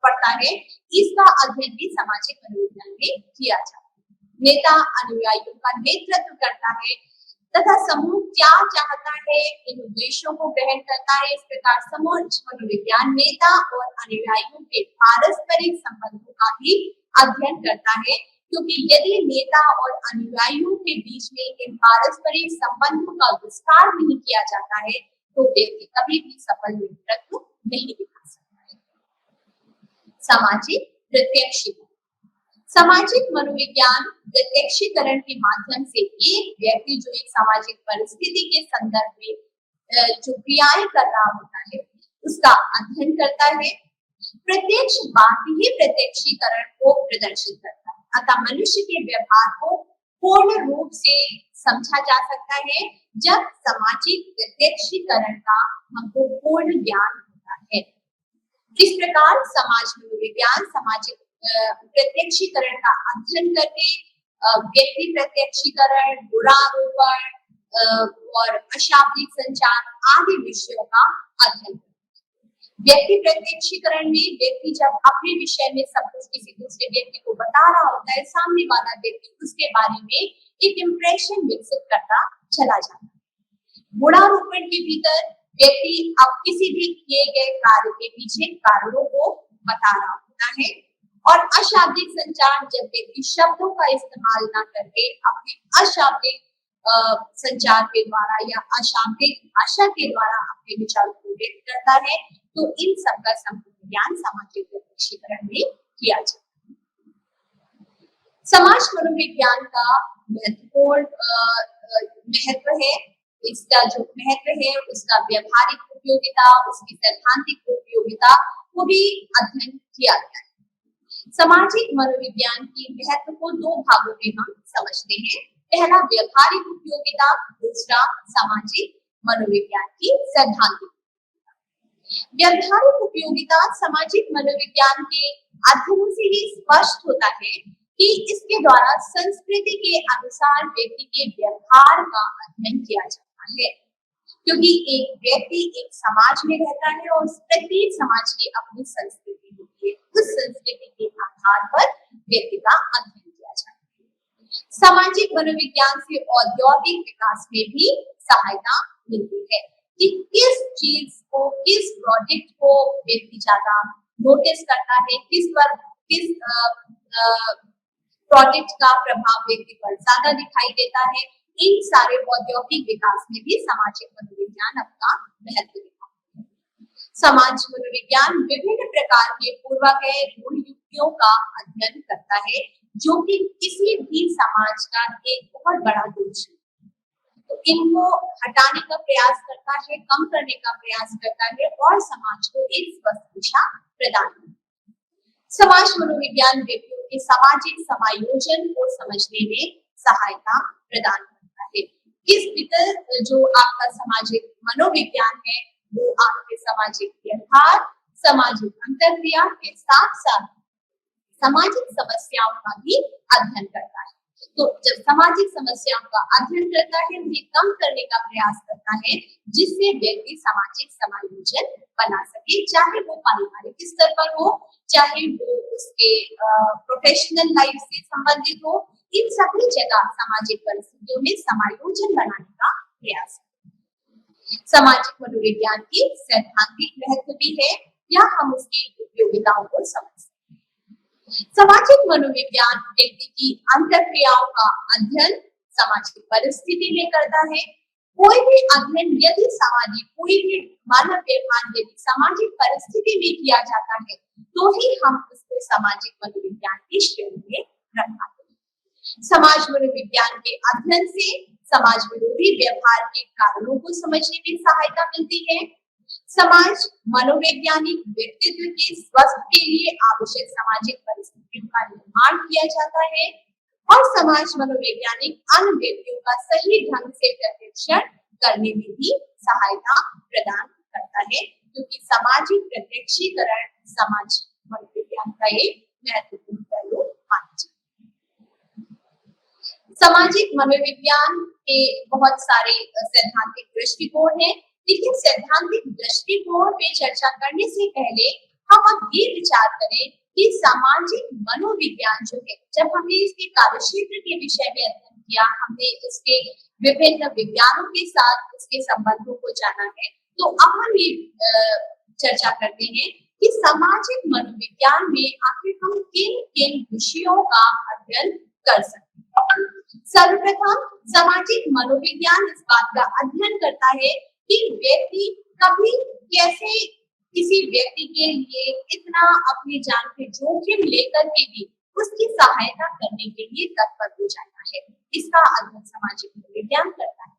पड़ता है, इसका अध्ययन भी सामाजिक मनोविज्ञान में किया जाता है। नेता अनुयायियों का नेतृत्व करता है तथा समूह क्या चाहता है, इन उद्देश्यों को ग्रहण करता है। इस प्रकार समाज मनोविज्ञान नेता और अनुयायियों के पारस्परिक संबंधों का भी अध्ययन करता है, क्योंकि यदि नेता और अनुयायियों के बीच में इन पारस्परिक संबंधों का विस्तार नहीं किया जाता है तो व्यक्ति कभी भी सफल नेतृत्व नहीं दिखा सकता है। सामाजिक प्रत्यक्षीकरण। सामाजिक मनोविज्ञान प्रत्यक्षीकरण के माध्यम से एक व्यक्ति जो एक सामाजिक परिस्थिति के संदर्भ में जो क्रियाएं कर रहा होता है उसका अध्ययन करता है। प्रत्यक्ष बात ही प्रत्यक्षीकरण को प्रदर्शित करता है। अतः मनुष्य के व्यवहार को पूर्ण रूप से समझा जा सकता है जब सामाजिक प्रत्यक्षीकरण का हमको पूर्ण ज्ञान होता है। इस प्रकार समाज मनोविज्ञान सामाजिक प्रत्यक्षीकरण का अध्ययन करके व्यक्ति प्रत्यक्षीकरण, गुणारोपण और अशाब्दिक संचार आदि विषयों का अध्ययन करता है। व्यक्ति प्रत्यक्षीकरण में व्यक्ति जब अपने विषय में सब कुछ किसी दूसरे व्यक्ति को बता रहा होता है, सामने वाला व्यक्ति उसके बारे में एक इम्प्रेशन विकसित करता चला जाता है। गुणारोपण के भीतर व्यक्ति अब किसी भी किए गए कार्य के पीछे कारणों को बता रहा होता है, और अशाब्दिक संचार जब व्यक्ति शब्दों का इस्तेमाल न करके अपने अशाब्दिक संचार के द्वारा या अशाब्दिक भाषा के द्वारा अपने विचारों को व्यक्त करता है, तो इन सबका संपूर्ण ज्ञान सामाजिक प्रत्यक्षीकरण में किया जाता है। समाज मनोविज्ञान का महत्वपूर्ण महत्व है, इसका जो महत्व है उसका व्यवहारिक उपयोगिता, उसकी सैद्धांतिक उपयोगिता को भी अध्ययन किया गया है। सामाजिक मनोविज्ञान की महत्व को दो भागों में हम समझते हैं, पहला व्यवहारिक उपयोगिता, दूसरा सामाजिक मनोविज्ञान की सैद्धांतिक। व्यवहारिक उपयोगिता सामाजिक मनोविज्ञान के अध्ययनों से ही स्पष्ट होता है कि इसके द्वारा संस्कृति के अनुसार व्यक्ति के व्यवहार का अध्ययन किया जाता है, क्योंकि एक व्यक्ति एक समाज में रहता है और प्रत्येक समाज की अपनी संस्कृति होती है, उस संस्कृति के आधार पर व्यक्ति का अध्ययन किया जाता है। सामाजिक मनोविज्ञान से औद्योगिक विकास में भी सहायता मिलती है कि किस चीज को, किस प्रोजेक्ट को व्यक्ति ज्यादा नोटिस करता है, किस प्रोजेक्ट का प्रभाव व्यक्ति पर ज्यादा दिखाई देता है। इन सारे औद्योगिक विकास में भी सामाजिक मनोविज्ञान अपना महत्व दिखाता है। समाज मनोविज्ञान विभिन्न प्रकार के पूर्वाग्रह गुण युक्तियों का अध्ययन करता है, जो कि किसी भी समाज का एक बहुत बड़ा दोष है, तो इनको हटाने का प्रयास करता है, कम करने का प्रयास करता है और समाज को एक स्वस्थ दिशा प्रदान करता है। समाज मनोविज्ञान व्यक्तियों के सामाजिक समायोजन को समझने में सहायता प्रदान करता है। इस भीतर जो आपका सामाजिक मनोविज्ञान है वो आपके सामाजिक व्यवहार, सामाजिक अंतर्क्रिया के साथ साथ सामाजिक समस्याओं का भी अध्ययन करता है। तो जब सामाजिक समस्याओं का अध्ययन करता है, उन्हें कम करने का प्रयास करता है, जिससे व्यक्ति सामाजिक समायोजन बना सके, चाहे वो पारिवारिक स्तर पर हो, चाहे वो उसके प्रोफेशनल लाइफ से संबंधित हो, इन सभी जगह सामाजिक परिस्थितियों में समायोजन बनाने का प्रयास है। सामाजिक मनोविज्ञान की सैद्धांतिक महत्व भी है, या हम उसकी उपयोगिताओं को समझते हैं। सामाजिक मनोविज्ञान व्यक्ति की अंतर्क्रियाओं का अध्ययन सामाजिक परिस्थिति में करता है। कोई भी अध्ययन यदि सामाजिक, कोई भी मानव व्यवहार यदि सामाजिक परिस्थिति में किया जाता है, तो ही हम उसको सामाजिक मनोविज्ञान की श्रेणी में रख पाते हैं। समाज मनोविज्ञान के अध्ययन से समाज विरोधी व्यवहार के कारणों को समझने में सहायता मिलती है। समाज मनोवैज्ञानिक व्यक्तित्व के स्वास्थ्य के लिए आवश्यक सामाजिक परिस्थितियों का निर्माण किया जाता है, और समाज मनोवैज्ञानिक अन्य व्यक्तियों का सही ढंग से प्रशिक्षण करने में भी सहायता प्रदान करता है, क्योंकि सामाजिक प्रत्यक्षीकरण समाज मनोविज्ञान का एक महत्वपूर्ण पहलू माना जाता है। सामाजिक मनोविज्ञान के बहुत सारे सैद्धांतिक दृष्टिकोण हैं, लेकिन सैद्धांतिक दृष्टिकोण पे चर्चा करने से पहले हम अब ये विचार करें कि सामाजिक मनोविज्ञान जो है, जब हमने इसके कार्यक्षेत्र के विषय में अध्ययन किया, हमने इसके विभिन्न विज्ञानों के साथ इसके संबंधों को जाना है, तो अब हम ये चर्चा करते हैं कि सामाजिक मनोविज्ञान में आखिर हम किन किन विषयों का अध्ययन कर सकते हैं। सर्वप्रथम सामाजिक मनोविज्ञान इस बात का अध्ययन करता है कि व्यक्ति कभी कैसे किसी व्यक्ति के लिए इतना अपनी जान पे जोखिम लेकर के भी उसकी सहायता करने के लिए तत्पर हो जाता है। इसका अध्ययन सामाजिक मनोविज्ञान करता है।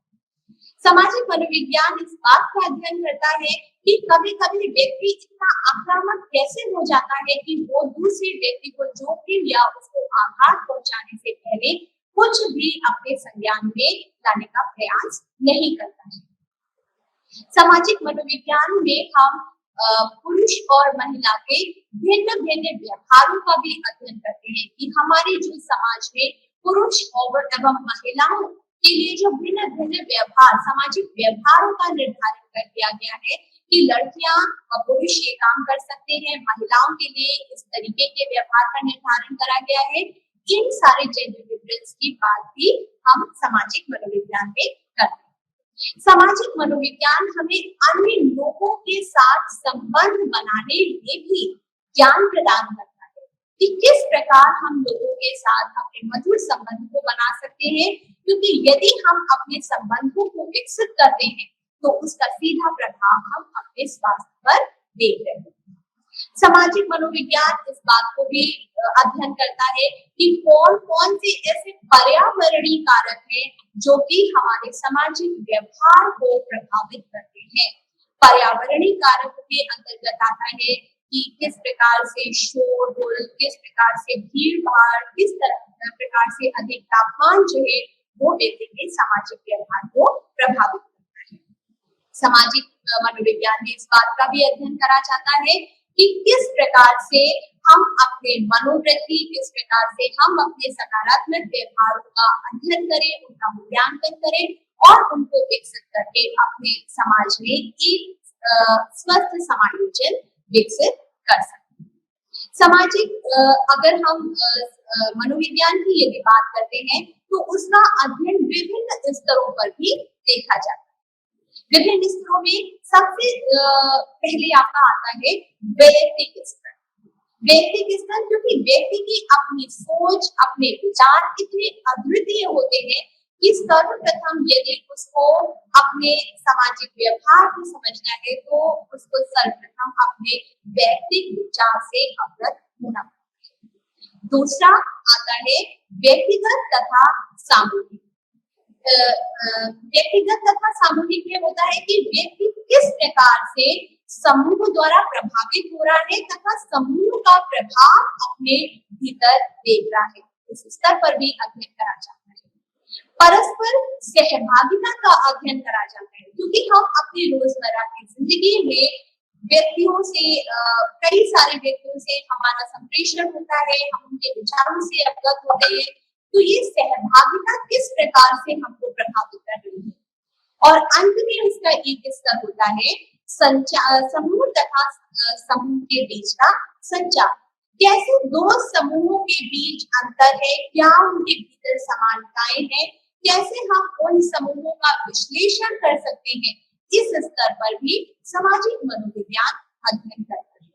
सामाजिक मनोविज्ञान इस बात का अध्ययन करता है कि कभी कभी व्यक्ति इतना आक्रामक कैसे हो जाता है कि वो दूसरे व्यक्ति को जोखिम या उसको आघात पहुंचाने से पहले कुछ भी अपने संज्ञान में लाने का प्रयास नहीं करता है। सामाजिक मनोविज्ञान में हम पुरुष और महिला के भिन्न भिन्न व्यवहारों का भी अध्ययन करते हैं कि हमारे जो समाज में पुरुष और एवं महिलाओं के लिए जो भिन्न भिन्न व्यवहार, सामाजिक व्यवहारों का निर्धारण कर दिया गया है कि लड़कियां और पुरुष ये काम कर सकते हैं, महिलाओं के लिए इस तरीके के व्यवहार का निर्धारण करा गया है। इन सारे जेंडर डिफरेंस की बात भी हम सामाजिक मनोविज्ञान में करते हैं। सामाजिक मनोविज्ञान हमें अन्य लोगों के साथ संबंध बनाने में भी ज्ञान प्रदान करता है कि किस प्रकार हम लोगों के साथ अपने मधुर संबंध को बना सकते हैं, क्योंकि यदि हम अपने संबंधों को विकसित करते हैं तो उसका सीधा प्रभाव हम अपने स्वास्थ्य पर देख रहे हैं। सामाजिक मनोविज्ञान इस बात को भी अध्ययन करता है कि कौन कौन से ऐसे पर्यावरणीय कारक हैं जो कि हमारे सामाजिक व्यवहार को प्रभावित करते हैं। पर्यावरणीय कारकों के अंतर्गत आता है कि किस प्रकार से शोरगुल, किस प्रकार से भीड़ भाड़, किस प्रकार से अधिक तापमान जो है वो व्यक्ति के सामाजिक व्यवहार को प्रभावित करता है। सामाजिक मनोविज्ञान में इस बात का भी अध्ययन करा जाता है कि किस प्रकार से हम अपने मनोवृत्ति, किस प्रकार से हम अपने सकारात्मक व्यवहारों का अध्ययन करें, उनका मूल्यांकन करें और उनको विकसित करके अपने समाज में एक स्वस्थ समायोजन विकसित कर सकते हैं। सामाजिक अगर हम मनोविज्ञान की यदि बात करते हैं तो उसका अध्ययन विभिन्न स्तरों पर भी देखा जाता है। विभिन्न स्तरों में सबसे पहले आपका आता है वैयक्तिक स्तर। वैयक्तिक स्तर क्योंकि व्यक्ति की अपनी सोच, अपने विचार इतने अद्वितीय होते हैं कि सर्वप्रथम यदि उसको अपने सामाजिक व्यवहार को समझना है तो उसको सर्वप्रथम अपने वैयक्तिक विचार से अवगत होना पड़ता है। दूसरा आता है व्यक्तिगत तथा सामूहिक। व्यक्तिगत तथा सामूहिक में होता है कि व्यक्ति किस प्रकार से समूह द्वारा प्रभावित हो रहा है तथा समूह का प्रभाव अपने भीतर देख रहा है, इस स्तर पर भी अध्ययन करा जाता है। परस्पर सहभागिता का अध्ययन करा जाता है क्योंकि हम अपनी रोजमर्रा की जिंदगी में व्यक्तियों से कई सारे व्यक्तियों से हमारा संप्रेषण होता है, हम उनके विचारों से अवगत होते हैं, तो ये सहभागिता किस प्रकार से हमको प्रभावित कर रही है। और अंत में उसका एक स्तर होता है संचार, समूह तथा समूह के बीच का संचार। कैसे दो समूहों के बीच अंतर है, क्या उनके भीतर समानताएं हैं, कैसे हम उन समूहों का विश्लेषण कर सकते हैं, इस स्तर पर भी सामाजिक मनोविज्ञान अध्ययन करता है।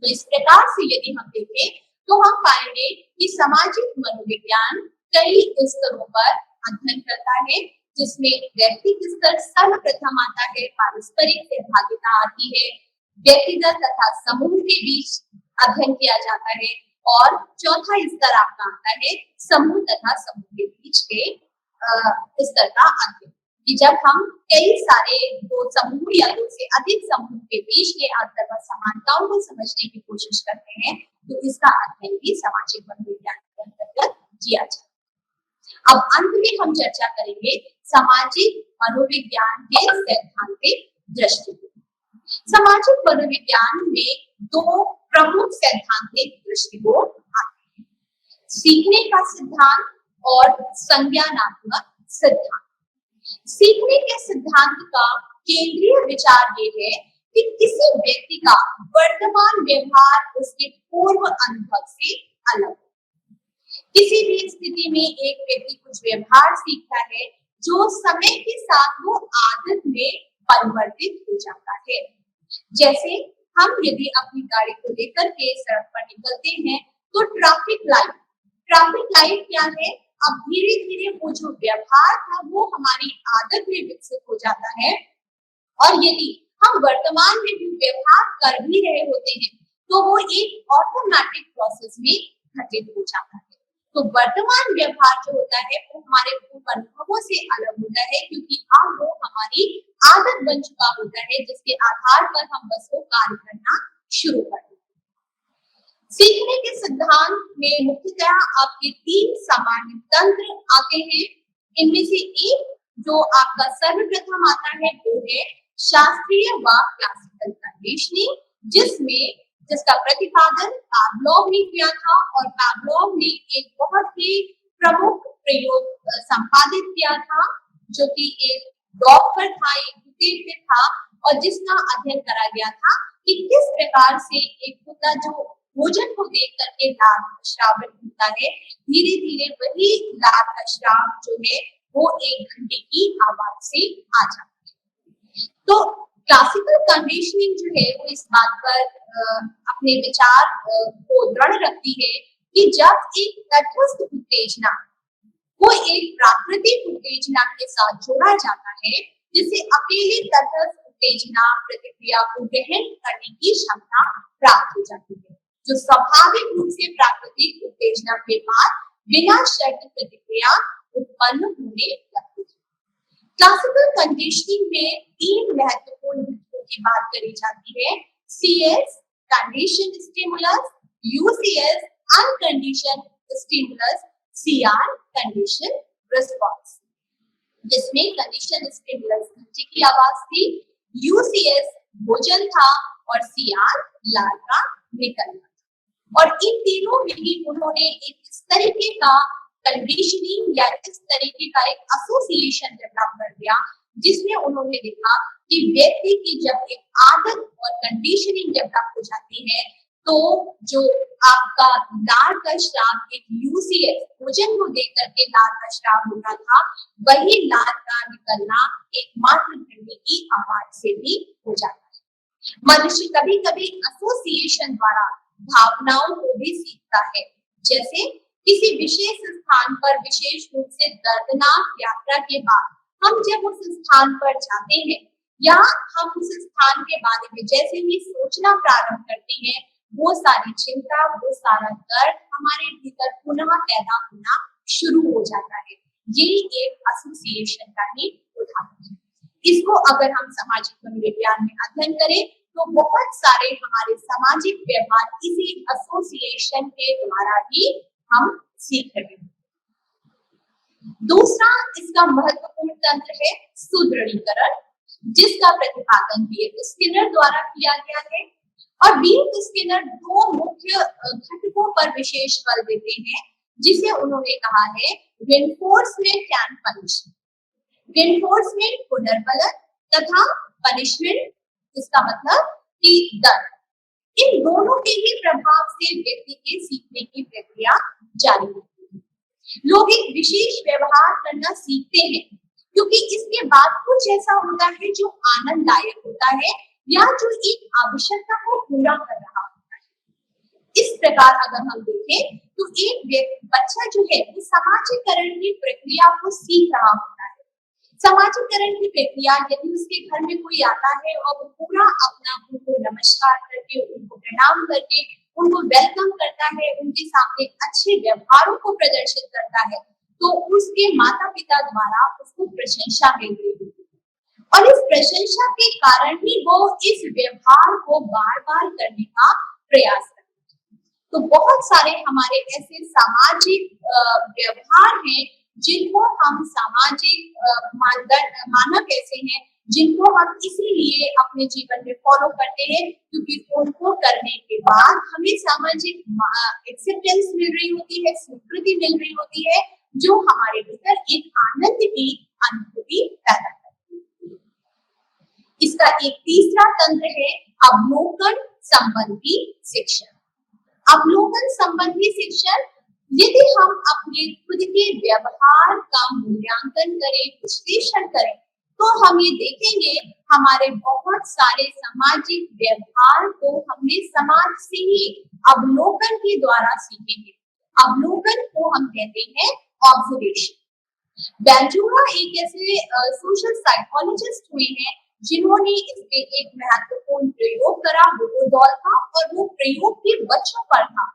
तो इस प्रकार से यदि हम देखें तो हम पाएंगे कि सामाजिक मनोविज्ञान कई स्तरों पर अध्ययन करता है, जिसमें व्यक्तिगत स्तर सर्वप्रथम आता है, पारस्परिक सहभागिता आती है, व्यक्तिगत तथा समूह के बीच अध्ययन किया जाता है और चौथा स्तर आपका आता है समूह तथा समूह के बीच के स्तर का अध्ययन, कि जब हम कई सारे दो समूह या दो से अधिक समूह के बीच के अंतर व समानताओं को समझने की कोशिश करते हैं तो इसका अध्ययन भी सामाजिक मनोविज्ञान के अंतर्गत किया जाता है। अब अंत में हम चर्चा करेंगे सामाजिक मनोविज्ञान के सैद्धांतिक दृष्टिकोण। सामाजिक मनोविज्ञान में दो प्रमुख सैद्धांतिक दृष्टिकोण आते हैं, सीखने का सिद्धांत और संज्ञानात्मक सिद्धांत। सीखने के सिद्धांत का केंद्रीय विचार ये है कि किसी व्यक्ति का वर्तमान व्यवहार उसके पूर्व अनुभव से अलग है। किसी भी स्थिति में एक व्यक्ति कुछ व्यवहार सीखता है जो समय के साथ वो आदत में परिवर्तित हो जाता है। जैसे हम यदि अपनी गाड़ी को लेकर के सड़क पर निकलते हैं तो ट्रैफिक लाइट क्या है, अब धीरे धीरे वो जो व्यवहार था वो हमारी आदत में विकसित हो जाता है और यदि हम वर्तमान में भी व्यवहार कर भी रहे होते हैं तो वो एक ऑटोमेटिक प्रोसेस में घटित हो जाता है। तो वर्तमान व्यवहार जो होता है वो हमारे पूर्व अनुभवों से अलग होता है क्योंकि अब वो हमारी आदत बन चुका होता है जिसके आधार पर हम बस वो कार्य करना शुरू कर देते हैं। सीखने के सिद्धांत में मुख्यतः आपके तीन सामान्य तंत्र आते हैं। इनमें से एक जो आपका सर्वप्रथम आता है वो है शास्त्रीय व क्लासिकल कंडीशनिंग, जिसका प्रतिपादन पावलोव ने किया था और पावलोव ने एक बहुत ही प्रमुख प्रयोग संपादित किया था जो कि एक डॉग पर था, एक कुत्ते पे था और जिसका अध्ययन करा गया था कि किस प्रकार से एक कुत्ता जो भोजन को देख करके लार का स्राव होता है, धीरे धीरे वही लार का स्राव जो है वो एक घंटे की आवाज से आ जाता है। तो क्लासिकल कंडीशनिंग जो है वो इस बात पर अपने विचार को दृढ़ रखती है कि जब एक तटस्थ उत्तेजना को एक प्राकृतिक उत्तेजना के साथ जोड़ा जाता है, जिससे अकेले तटस्थ उत्तेजना प्रतिक्रिया को ग्रहण करने की क्षमता प्राप्त हो जाती है, जो स्वाभाविक रूप से प्राकृतिक उत्तेजना के बाद बिना शर्त प्रतिक्रिया उत्पन्न होने लगती है। क्लासिकल कंडीशनिंग में तीन महत्वपूर्ण घटकों की बात करी जाती है: CS condition stimulus, UCS uncondition stimulus, CR condition response. जिसमें कंडीशन स्टिमुलस घंटे की आवाज थी, UCS भोजन था और CR लार का निकलना। और इन तीनों में ही उन्होंने एक इस तरीके का कंडीशनिंग या इस तरीके का एक एसोसिएशन डेवलप कर दिया, जिसमें उन्होंने देखा कि व्यक्ति की जब एक आदत और कंडीशनिंग डेवलप हो जाती है, तो जो आपका लार का स्राव एक UCS भोजन को देकर के लार का स्राव होता था, वही लार का निकलना एकमात्र घंटे की आवाज से भी हो जाता है। मनुष्य कभी कभी एसोसिएशन द्वारा भावनाओं को भी सीखता है। जैसे किसी विशेष स्थान पर विशेष रूप से दर्दनाक यात्रा के बाद हम जब उस स्थान पर जाते हैं या हम उस स्थान के बारे में जैसे ही सोचना प्रारंभ करते हैं, वो सारी चिंता, वो सारा दर्द हमारे भीतर पुनः पैदा होना शुरू हो जाता है। ये एक एसोसिएशन का ही उदाहरण है। इसको अगर हम सामाजिक मनोविज्ञान में अध्ययन करें तो बहुत सारे हमारे सामाजिक व्यवहार इसी एसोसिएशन के द्वारा ही हम सीख रहे हैं। दूसरा इसका महत्वपूर्ण तंत्र है सुदृढ़ीकरण, जिसका प्रतिपादन B.F. स्किनर द्वारा किया गया है। और B.F. स्किनर दो मुख्य घटकों पर विशेष बल देते हैं, जिसे उन्होंने कहा है रेनफोर्समेंट एंड पनिशमेंट। रेनफोर्समेंट पुनर्बलन तथा पनिशमेंट इसका मतलब कि दंड। इन दोनों के ही प्रभाव से व्यक्ति के सीखने की प्रक्रिया जारी रहती है। लोग एक विशेष व्यवहार करना सीखते हैं क्योंकि इसके बाद कुछ ऐसा होता है जो आनंददायक होता है या जो एक आवश्यकता को पूरा कर रहा होता है। इस प्रकार अगर हम देखें तो एक बच्चा जो है वो समाजीकरण की प्रक्रिया को सीख रहा होता है। समाजीकरण की प्रक्रिया यदि उसके घर में कोई आता है और वो पूरा अपना उनको नमस्कार करके, उनको प्रणाम करके, उनको वेलकम करता है, उनके सामने अच्छे व्यवहारों को प्रदर्शित करता है, तो उसके माता पिता द्वारा उसको प्रशंसा मिल रही होती है और इस प्रशंसा के कारण ही वो इस व्यवहार को बार बार करने का प्रयास करता है। तो बहुत सारे हमारे ऐसे सामाजिक व्यवहार हैं जिनको हम सामाजिक मानक ऐसे हैं जिनको हम इसीलिए अपने जीवन में फॉलो करते हैं क्योंकि उनको करने के बाद हमें सामाजिक एक्सेप्टेंस मिल रही होती है, स्वीकृति मिल रही होती है, जो हमारे भीतर एक आनंद की अनुभूति पैदा करती है। इसका एक तीसरा तंत्र है अवलोकन संबंधी शिक्षण। अवलोकन संबंधी शिक्षण, यदि हम अपने खुद के व्यवहार का मूल्यांकन करें, विश्लेषण करें, तो हम ये देखेंगे हमारे बहुत सारे सामाजिक व्यवहार को हमने समाज से ही अवलोकन के द्वारा सीखेंगे। अवलोकन को हम कहते हैं ऑब्जर्वेशन। बैंजूरा एक ऐसे सोशल साइकोलॉजिस्ट हुए हैं जिन्होंने इस पे एक महत्वपूर्ण प्रयोग करा, वो दौर था और वो प्रयोग भी बच्चों पर था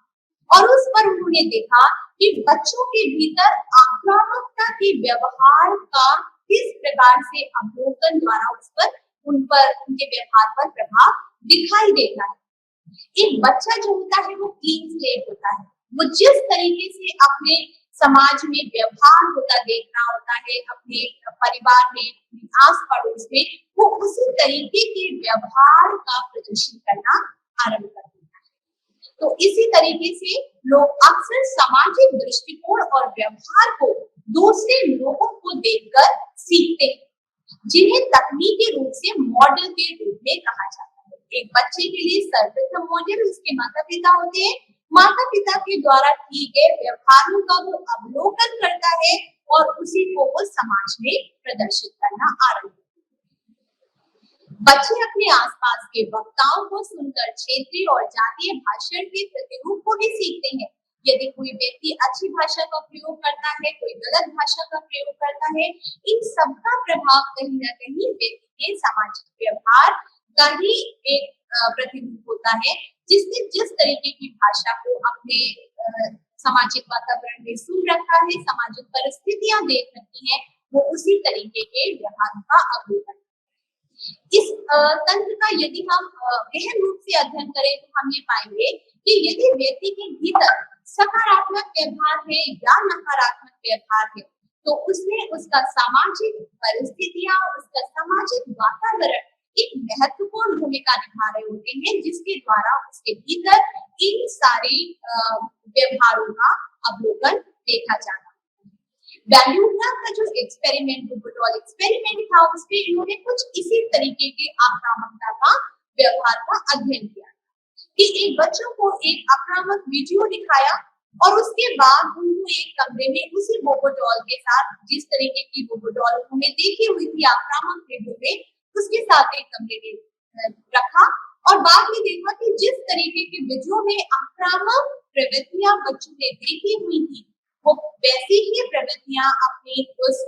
और उस पर उन्होंने देखा कि बच्चों के भीतर आक्रामकता के व्यवहार का किस प्रकार से अवलोकन द्वारा उनके व्यवहार पर प्रभाव दिखाई देता है। एक बच्चा जो होता है वो क्लीन स्लेट होता है, वो जिस तरीके से अपने समाज में व्यवहार होता देख रहा होता है, अपने परिवार में, आस पड़ोस में, वो उसी तरीके के व्यवहार का प्रदर्शन करना आरंभ कर देता है। तो इसी तरीके से लोग अक्सर सामाजिक दृष्टिकोण और व्यवहार को दूसरे लोगों को देखकर सीखते हैं, जिन्हें तकनीकी रूप से मॉडल के रूप में कहा जाता है। एक बच्चे के लिए सर्वप्रथम मॉडल उसके माता पिता होते हैं। माता पिता के द्वारा किए गए व्यवहारों का वो अवलोकन करता है और उसी को वो समाज में प्रदर्शित करना आरंभ करते हैं। बच्चे अपने आसपास के वक्ताओं को सुनकर क्षेत्रीय और जातीय भाषण के प्रतिरूप को भी सीखते हैं। यदि कोई व्यक्ति अच्छी भाषा का प्रयोग करता है, कोई गलत भाषा का प्रयोग करता है, इन सबका प्रभाव कहीं ना कहीं व्यक्ति के सामाजिक व्यवहार का ही एक प्रतिरूप होता है। जिसने जिस तरीके की भाषा को अपने सामाजिक वातावरण में सुन रखा है, सामाजिक परिस्थितियां देख रखी है, वो उसी तरीके के व्यवहार का अवलोकन। इस तंत्र का यदि हम गहन रूप से अध्ययन करें तो हम ये पाएंगे कि यदि व्यक्ति के भीतर सकारात्मक व्यवहार है या नकारात्मक व्यवहार है, तो उसमें उसका सामाजिक परिस्थितियां, उसका सामाजिक वातावरण एक महत्वपूर्ण भूमिका निभा रहे होते हैं, जिसके द्वारा उसके भीतर इन सारे व्यवहारों का अवलोकन देखा जाना। वैल्यूग्राम का जो एक्सपेरिमेंट, बोबोटॉल एक्सपेरिमेंट था, उसमें इन्होंने कुछ इसी तरीके के आक्रामकता का व्यवहार का अध्ययन किया कि एक बच्चों को एक आक्रामक वीडियो दिखाया और उसके बाद उनको एक कमरे में उसी बोबोटॉल के साथ, जिस तरीके की बोबोटॉल उन्होंने देखी हुई थी आक्रामक वीडियो में, उसके साथ एक कमरे में रखा और बाद में देखा कि जिस तरीके के वीडियो में आक्रामक प्रवृत्तियां बच्चों ने देखी हुई थी, वो वैसी ही प्रवृत्तियां अपनी उस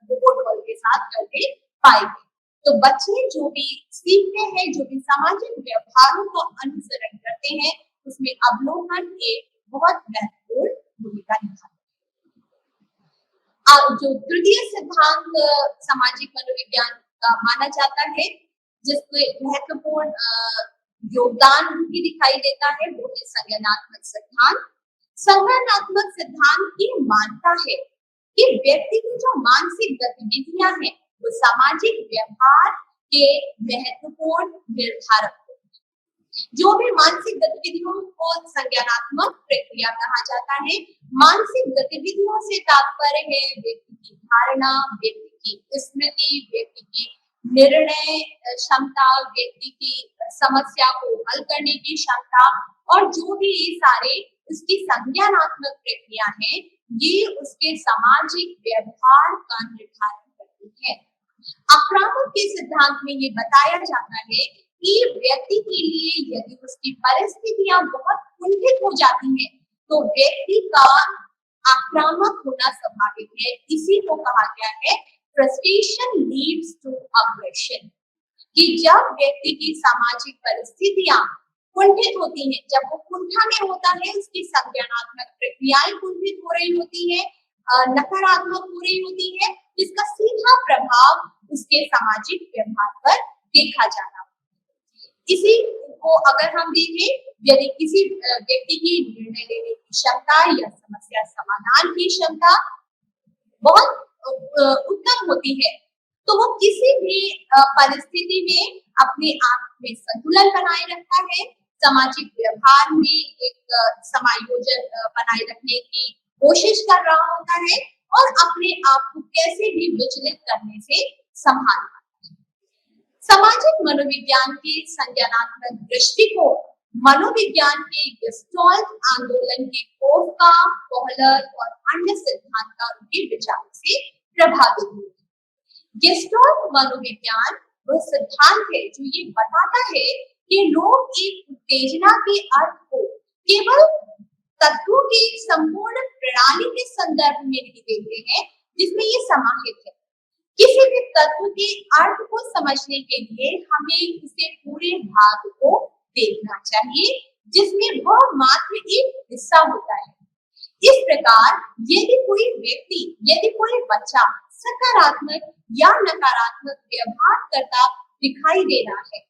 बोबोटॉल के साथ करते पाए गए। तो बच्चे जो भी सीखते हैं, जो भी सामाजिक व्यवहारों का अनुसरण करते हैं, उसमें अवलोकन एक बहुत महत्वपूर्ण भूमिका निभाता है। जो तृतीय सिद्धांत सामाजिक मनोविज्ञान का माना जाता है, जिसको महत्वपूर्ण योगदान भी दिखाई देता है, वो है संज्ञानात्मक सिद्धांत। संज्ञानात्मक सिद्धांत ये मानता है कि व्यक्ति की जो मानसिक गतिविधियां हैं, वो सामाजिक व्यवहार के महत्वपूर्ण निर्धारक होते हैं। जो भी मानसिक गतिविधियों को संज्ञानात्मक प्रक्रिया कहा जाता है। मानसिक गतिविधियों से तात्पर्य है व्यक्ति की धारणा, व्यक्ति की स्मृति, व्यक्ति की निर्णय क्षमता, व्यक्ति की समस्या को हल करने की क्षमता, और जो भी ये सारे उसकी संज्ञानात्मक प्रक्रिया है, ये उसके सामाजिक व्यवहार का निर्धारण करती है। आक्रामक के सिद्धांत में ये बताया जाता है कि व्यक्ति के लिए यदि उसकी परिस्थितियां बहुत कुंठित हो जाती हैं, तो व्यक्ति का आक्रामक होना स्वाभाविक है। इसी को कहा गया है फ्रस्ट्रेशन लीड्स टू अग्रेशन, कि जब व्यक्ति की सामाजिक परिस्थितियां कुंठित होती हैं, जब वो कुंठा में होता है, उसकी संज्ञानात्मक प्रक्रियाएं कुंठित हो रही होती है, नकारात्मक हो रही होती है, जिसका सीधा प्रभाव उसके सामाजिक व्यवहार पर देखा जाना। इसी को अगर हम देखें, यदि किसी व्यक्ति की निर्णय लेने की क्षमता या समस्या समाधान की क्षमता बहुत उत्तम होती है, तो वो किसी भी परिस्थिति में अपने आप में संतुलन बनाए रखता है, सामाजिक व्यवहार में एक समायोजन बनाए रखने की कोशिश कर रहा होता है और अपने आप को कैसे भी विचलित करने से संभालता है। सामाजिक मनोविज्ञान के संज्ञानात्मक दृष्टिकोण मनोविज्ञान के गेस्टाल्ट आंदोलन के कोफका, कोहलर और अन्य सिद्धांतकारों के विचार से प्रभावित हुए। गेस्टाल्ट मनोविज्ञान वह सिद्धांत है जो ये बताता है कि लोग एक उत्तेजना के अर्थ को केवल तत्वों की संपूर्ण प्रणाली के संदर्भ में नहीं देखते हैं जिसमें ये समाहित है। किसी भी तत्व के अर्थ को समझने के लिए हमें उसे पूरे भाग को देखना चाहिए, जिसमें वह मात्र एक हिस्सा होता है। इस प्रकार यदि कोई व्यक्ति, यदि कोई बच्चा सकारात्मक या नकारात्मक व्यवहार करता दिखाई दे रहा है,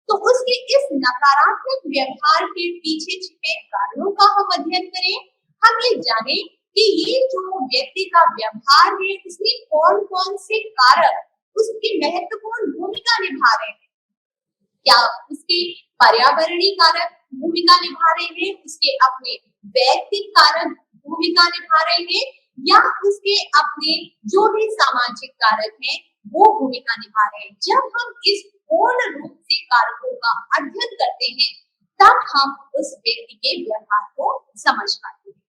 तो उसके इस नकारात्मक व्यवहार के पीछे छिपे कारणों का हम अध्ययन करें। हम ये जाने कि ये जो व्यक्ति का व्यवहार है, उसमें कौन कौन से कारक उसकी महत्वपूर्ण भूमिका निभा रहे हैं। क्या उसके पर्यावरणीय कारक भूमिका निभा रहे हैं, उसके अपने वैयक्तिक कारक भूमिका निभा रहे हैं, या उसके अपने जो भी सामाजिक कारक हैं वो भूमिका निभा रहे हैं। जब हम इस पूर्ण रूप से कारकों का अध्ययन करते हैं, तब हम उस व्यक्ति के व्यवहार को समझ पाते हैं।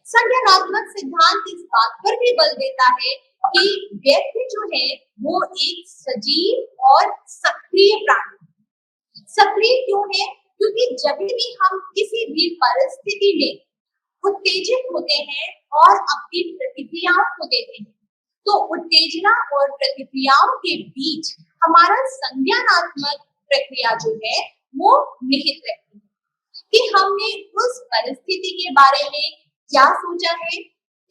संज्ञानात्मक सिद्धांत इस बात पर भी बल देता है कि व्यक्ति जो है वो एक सजीव और सक्रिय प्राणी। सक्रिय क्यों है? क्योंकि जब भी हम किसी भी परिस्थिति में उत्तेजित होते हैं और अपनी प्रतिक्रियाओं को देते हैं, तो उत्तेजना और प्रतिक्रियाओं के बीच हमारा संज्ञानात्मक प्रक्रिया जो है वो निहित रहती है कि हमने उस परिस्थिति के बारे में क्या सोचा है,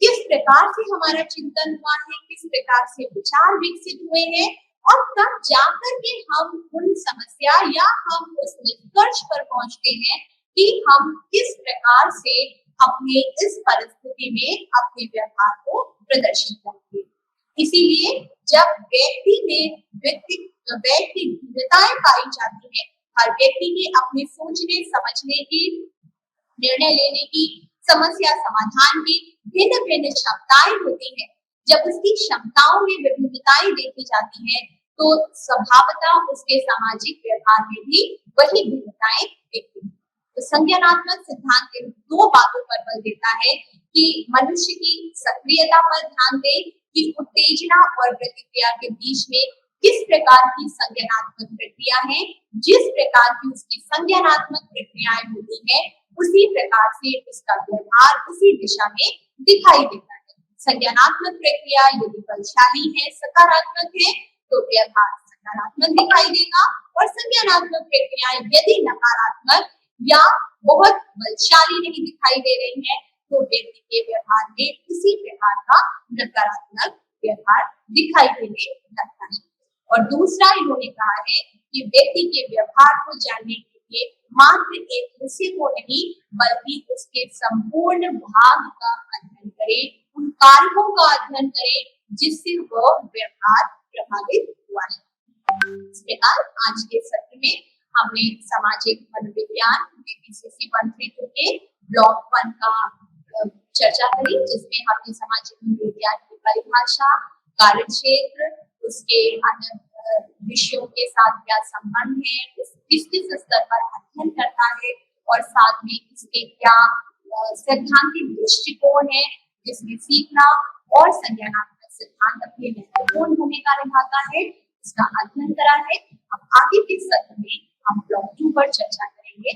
किस प्रकार से हमारा चिंतन हुआ है, किस प्रकार से विचार विकसित हुए हैं, और तब जाकर के हम उन समस्या या हम उस निष्कर्ष पर पहुंचते हैं कि हम किस प्रकार से अपने इस परिस्थिति में अपने व्यवहार को प्रदर्शित करेंगे। इसीलिए जब व्यक्ति में व्यक्तिगतताएं पाई जाती है, हर व्यक्ति की अपने सोचने समझने की, निर्णय लेने की, समस्या समाधान की भिन्न भिन्न क्षमताएं होती हैं। जब उसकी क्षमताओं में विभिन्नताएं देखी जाती हैं, तो स्वभावतः उसके सामाजिक व्यवहार में भी वही भिन्नताएं दिखती हैं। तो संज्ञानात्मक सिद्धांत इन दो बातों पर बल देता है कि मनुष्य की सक्रियता पर ध्यान दें कि उत्तेजना और प्रतिक्रिया के बीच में किस प्रकार की संज्ञानात्मक प्रक्रिया है। जिस प्रकार की उसकी संज्ञानात्मक प्रक्रियाएं होती है, उसी प्रकार से उसका व्यवहार उसी दिशा में दिखाई देता है। संज्ञानात्मक प्रक्रिया यदि बलशाली है, सकारात्मक है, तो व्यवहार सकारात्मक दिखाई देगा, और संज्ञानात्मक प्रक्रियाएं यदि नकारात्मक या बहुत बलशाली नहीं दिखाई दे रही है, तो व्यक्ति के व्यवहार में उसी प्रकार का नकारात्मक व्यवहार दिखाई देने लगता है। और दूसरा इन्होंने कहा है कि व्यक्ति के व्यवहार को जानने के लिए मात्र एक हिस्से को नहीं, बल्कि उसके संपूर्ण भाग का अध्ययन करें, उन कारकों का अध्ययन करें जिससे वह व्यवहार प्रभावित हुआ है। इस प्रकार आज के सत्र में हमने सामाजिक मनोविज्ञान बीपीसीसी 132 के ब्लॉक 1 का चर्चा करी, जिसमें हमने सामाजिक मनोविज्ञान की परिभाषा, कार्यक्षेत्र, उसके अन्य विषयों के साथ क्या संबंध है, किस किस स्तर पर अध्ययन करता है, और साथ में इसके क्या सैद्धांतिक दृष्टिकोण है जिसमें सीखना और संज्ञानात्मक सिद्धांत अपनी महत्वपूर्ण भूमिका निभाता है, इसका अध्ययन करा है। अब आगे के सत्र में हम ब्लॉक 2 पर चर्चा करेंगे।